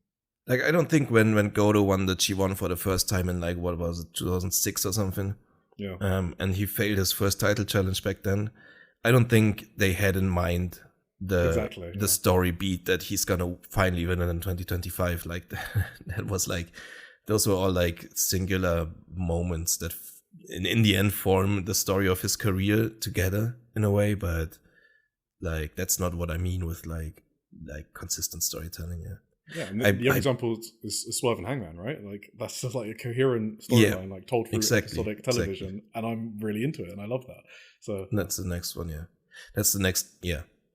Like, I don't think when Goto won the G1 for the first time in like, what was it, 2006 or something? Yeah. And he failed his first title challenge back then. I don't think they had in mind the story beat that he's gonna finally win it in 2025. Like that was like, those were all like singular moments that in the end form the story of his career together in a way, but like that's not what I mean with like consistent storytelling. Yeah, and the other example is Swerve and Hangman, right? Like that's just like a coherent storyline, like told through episodic television, and I'm really into it, and I love that. So that's the next one, That's the next,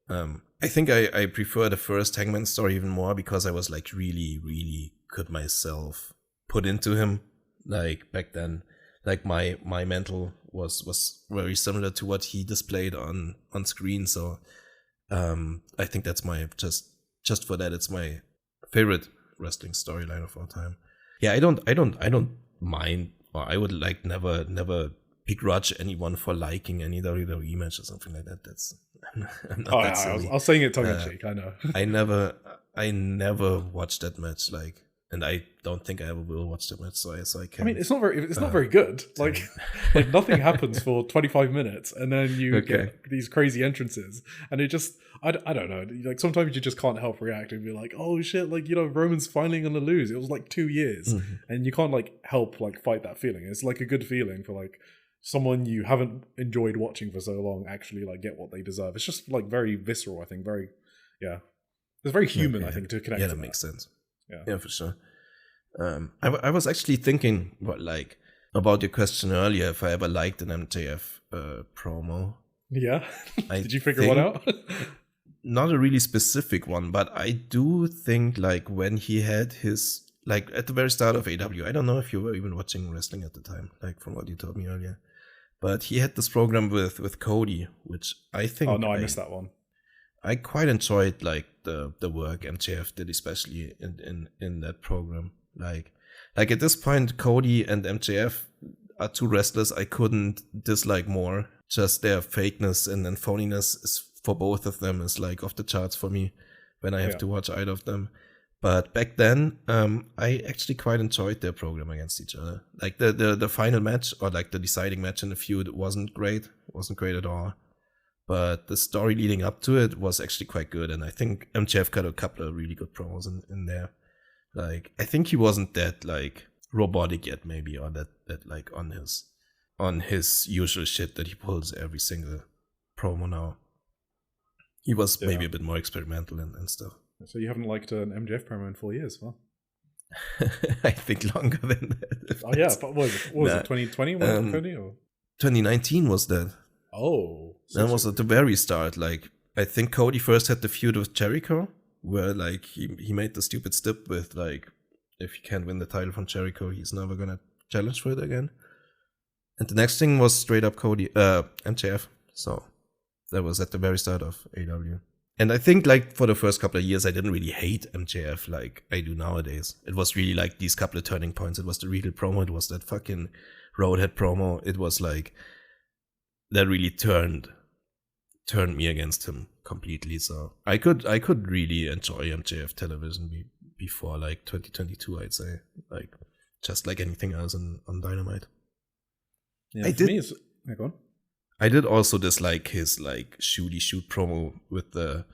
I think I prefer the first Hangman story even more because I was like really, really could myself put into him. Like back then, like my mental was very similar to what he displayed on screen. So I think that's my just for that, it's my favorite wrestling storyline of all time. Yeah, I don't mind, or I would like never begrudge anyone for liking any WWE match or something like that. That's I'm not that silly. I was saying it tongue in cheek. I know. I never watched that match, like, and I don't think I ever will watch that match. So I can. I mean, it's not very good. Like nothing happens for 25 minutes, and then you get these crazy entrances, and it just. I don't know. Like sometimes you just can't help react and be like, "Oh shit!" Like Roman's finally gonna lose. It was like 2 years, and you can't like help like fight that feeling. It's like a good feeling for like someone you haven't enjoyed watching for so long actually like get what they deserve. It's just like very visceral. I think it's very human. I think to connect. Yeah, to that makes sense. Yeah, for sure. I was actually thinking about your question earlier if I ever liked an MJF promo. Yeah, did you figure one out? Not a really specific one, but I do think like when he had his like at the very start of AW, I don't know if you were even watching wrestling at the time, like from what you told me earlier, but he had this program with Cody, which I think. Oh no, I missed that one. I quite enjoyed like the work MJF did, especially in that program. Like at this point, Cody and MJF are two wrestlers I couldn't dislike more. Just their fakeness and phoniness is for both of them is like off the charts for me when I have to watch either of them. But back then, I actually quite enjoyed their program against each other. Like the final match or like the deciding match in the feud wasn't great at all. But the story leading up to it was actually quite good, and I think MJF got a couple of really good promos in there. Like I think he wasn't that like robotic yet, maybe, or that like on his usual shit that he pulls every single promo now. He was maybe a bit more experimental and stuff. So you haven't liked an MJF promo in 4 years, huh? I think longer than that. Oh yeah, but what was it 2020 or 2019 was that. Oh. That was at the very start. Like I think Cody first had the feud with Jericho, where like he made the stupid stip with like, if he can't win the title from Jericho, he's never gonna challenge for it again. And the next thing was straight up MJF. So that was at the very start of AW. And I think like for the first couple of years, I didn't really hate MJF like I do nowadays. It was really like these couple of turning points. It was the Riddle promo. It was that fucking Roadhead promo. It was like that really turned me against him completely. So I could really enjoy MJF television before like 2022, I'd say, like just like anything else on Dynamite. Yeah, go on. I did also dislike his like shooty shoot promo with the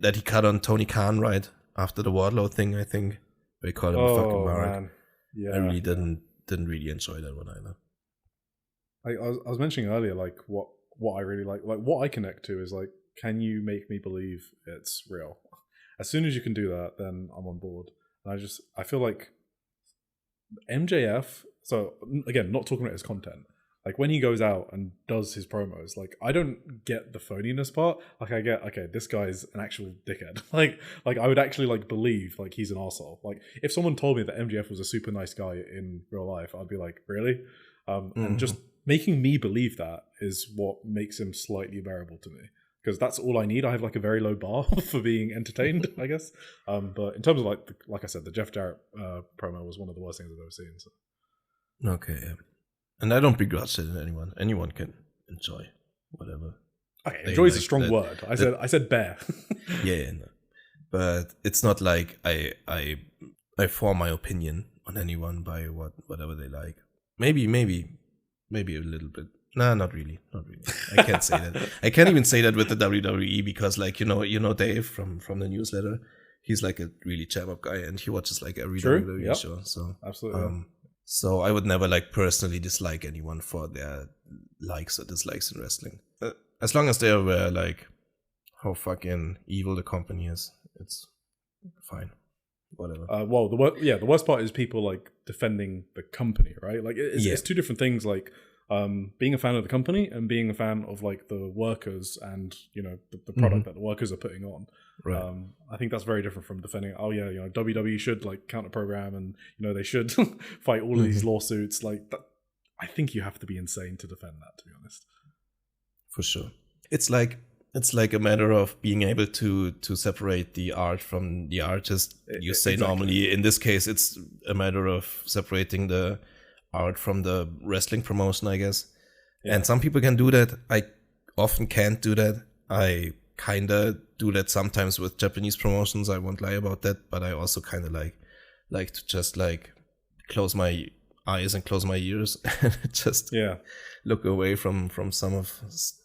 that he cut on Tony Khan right after the Wardlow thing. I think they called him a fucking mark. Man. Yeah, I really didn't really enjoy that one either. I was mentioning earlier, like what I really like what I connect to is like, can you make me believe it's real? As soon as you can do that, then I'm on board. And I feel like MJF. So again, not talking about his content. Like when he goes out and does his promos, like I don't get the phoniness part. Like I get, okay, this guy's an actual dickhead. like I would actually like believe like he's an arsehole. Like if someone told me that MJF was a super nice guy in real life, I'd be like, really? And just making me believe that is what makes him slightly bearable to me. Because that's all I need. I have like a very low bar for being entertained, I guess. But in terms of like I said, the Jeff Jarrett promo was one of the worst things I've ever seen. So. Okay, yeah. And I don't begrudge it in anyone. Anyone can enjoy whatever. Okay, enjoy is a strong word. I said bear. Yeah, no. But it's not like I form my opinion on anyone by whatever they like. Maybe a little bit. Nah, not really. I can't say that. I can't even say that with the WWE because, like, you know Dave from the newsletter. He's like a really jam up guy, and he watches like every WWE show. So absolutely. So I would never like personally dislike anyone for their likes or dislikes in wrestling. As long as they're aware like how fucking evil the company is, it's fine. Whatever. Well, the worst part is people like defending the company, right? Like it's two different things. Like being a fan of the company and being a fan of like the workers and the product that the workers are putting on. Right. I think that's very different from defending. WWE should like counter program and they should fight all of these lawsuits. Like that, I think you have to be insane to defend that. To be honest, for sure, it's like a matter of being able to separate the art from the artist. You say exactly. Normally, in this case, it's a matter of separating the art from the wrestling promotion, I guess. Yeah. And some people can do that. I often can't do that. I kind of do that sometimes with Japanese promotions. I won't lie about that, but I also kind of like to just like close my eyes and close my ears and just look away from some of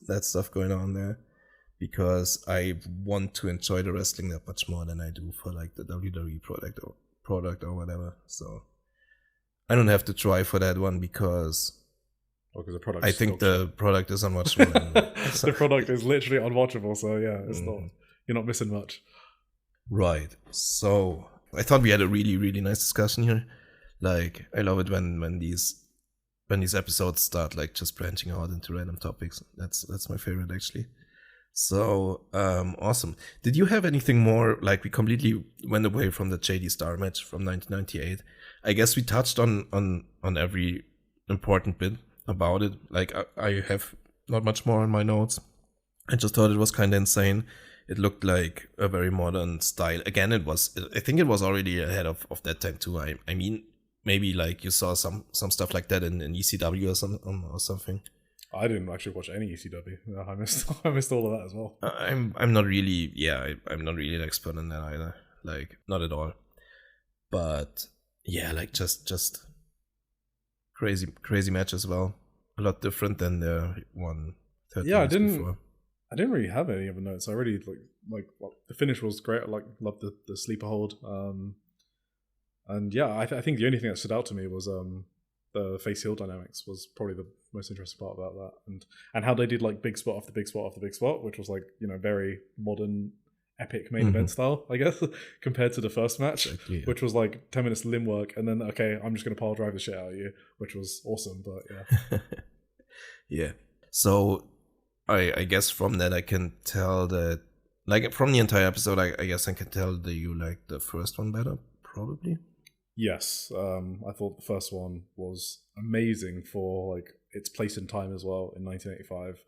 that stuff going on there, because I want to enjoy the wrestling that much more than I do for like the WWE product or whatever. So I don't have to try for that one because the product. I think the product is unwatchable. So. The product is literally unwatchable, so yeah, it's not. You're not missing much. Right. So I thought we had a really, really nice discussion here. Like I love it when these episodes start like just branching out into random topics. That's my favorite actually. So awesome. Did you have anything more? Like we completely went away from the JD Star match from 1998. I guess we touched on every important bit about it. Like I have not much more on my notes. I just thought it was kind of insane. It looked like a very modern style. Again, I think it was already ahead of that time too. I mean, maybe like you saw some stuff like that in ECW or something. I didn't actually watch any ECW. No, I missed all of that as well. I'm not really I'm not really an expert in that either. Like not at all. But yeah, like just crazy match as well. A lot different than the one 30 minutes before. I didn't really have any other notes. I really like the finish was great. I loved the sleeper hold. And yeah, I think the only thing that stood out to me was the face heel dynamics was probably the most interesting part about that, and how they did like big spot after big spot after big spot, which was like very modern epic main event style, I guess, compared to the first match, which was like 10 minutes limb work and then I'm just gonna pile drive the shit out of you, which was awesome. But yeah. Yeah. So I guess from that I can tell that Like from the entire episode, I guess I can tell that you like the first one better, probably. Yes, I thought the first one was amazing for like its place in time as well in 1985.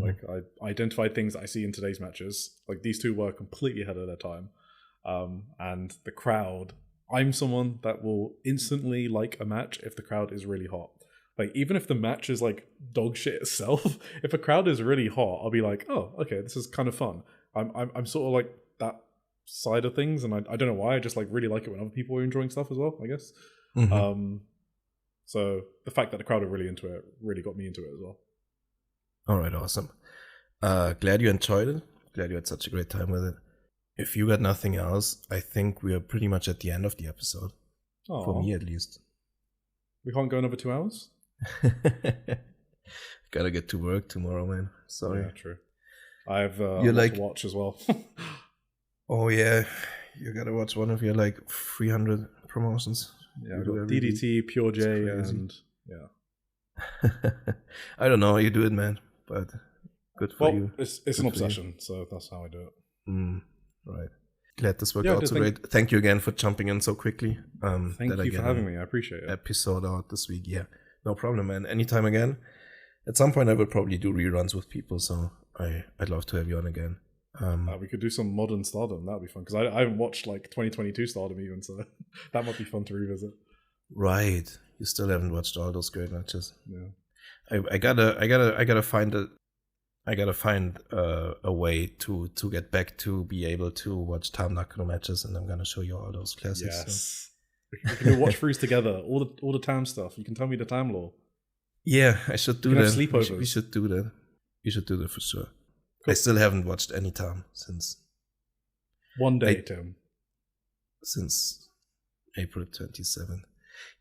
Like I identified things that I see in today's matches. Like these two were completely ahead of their time, and the crowd. I'm someone that will instantly like a match if the crowd is really hot. Like even if the match is like dog shit itself, if a crowd is really hot, I'll be like, oh, okay, this is kind of fun. I'm sort of like that side of things, and I don't know why. I just like really like it when other people are enjoying stuff as well, I guess. So the fact that the crowd are really into it really got me into it as well. All right, awesome. Glad you enjoyed it. Glad you had such a great time with it. If you got nothing else, I think we are pretty much at the end of the episode. Aww. For me, at least. We can't go another 2 hours? Gotta get to work tomorrow, man. Sorry. Yeah, true. I have a lot to watch as well. Oh, yeah. You gotta watch one of your, 300 promotions. Yeah, DDT, Pure J, and yeah. I don't know how you do it, man, but good for you. It's an obsession, so that's how I do it. Right. Glad this worked out so great. Thank you again for jumping in so quickly. Thank you for having me. I appreciate it. Episode out this week. Yeah, no problem, man. Anytime again. At some point, I will probably do reruns with people, so I'd love to have you on again. We could do some modern Stardom. That would be fun, because I haven't watched 2022 Stardom even, so that might be fun to revisit. Right. You still haven't watched all those great matches. Yeah. I gotta find a way to get back to be able to watch Tam Nakano matches, and I'm gonna show you all those classics. Yes, so. We can do watch throughs together. All the Tam stuff. You can tell me the Tam lore. Yeah, I should do that. Sleepovers. We should do that. You should do that for sure. Cool. I still haven't watched any Tam since one day, Tim. Since April 27th.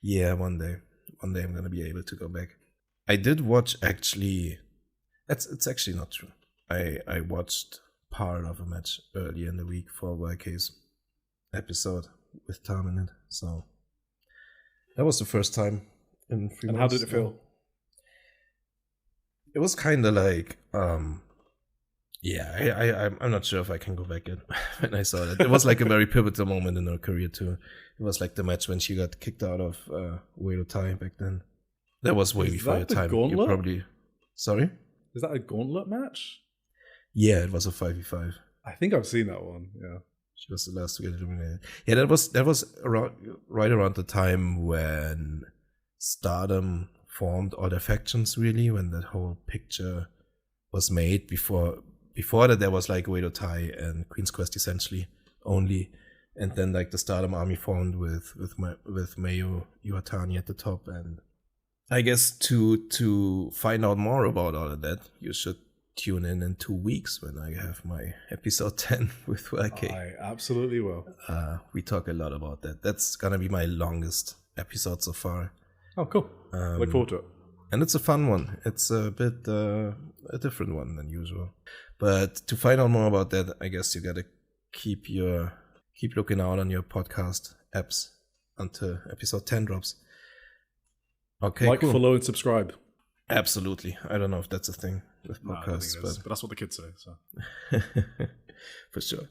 Yeah, one day I'm gonna be able to go back. I did watch actually. It's actually not true. I watched part of a match earlier in the week for YK's episode with Tam in it. So that was the first time in 3 months. And how did it feel? It was kind of like, I'm not sure if I can go back in when I saw it. It was like a very pivotal moment in her career too. It was like the match when she got kicked out of Wado Tai back then. That was way before your time. Gauntlet? You probably... Sorry? Is that a gauntlet match? Yeah, it was a 5v5. I think I've seen that one. Yeah, she was the last to get eliminated. Yeah, that was right around the time when Stardom formed all the factions. Really, when that whole picture was made. Before that, there was like Wado Tai and Queen's Quest essentially only, and then like the Stardom army formed with Mayu Iwatani at the top. And I guess to find out more about all of that, you should tune in 2 weeks when I have my episode 10 with YK. I absolutely will. We talk a lot about that. That's gonna be my longest episode so far. Oh, cool. Look forward to it. And it's a fun one. It's a bit a different one than usual. But to find out more about that, I guess you gotta keep looking out on your podcast apps until episode 10 drops. Okay, cool. Follow, and subscribe. Absolutely. I don't know if that's a thing with podcasts, but that's what the kids say. So for sure.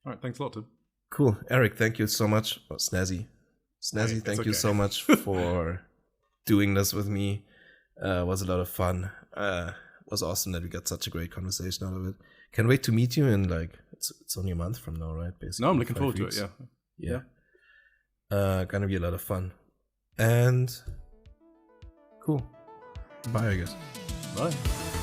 All right, thanks a lot, Tim. Cool, Eric. Thank you so much. Oh, Snazzy. Thank you so much for doing this with me. It was a lot of fun. It was awesome that we got such a great conversation out of it. Can't wait to meet you in it's only a month from now, right? Basically. No, I'm looking forward weeks. To it. Yeah. Gonna be a lot of fun. And cool. Bye, I guess. Bye.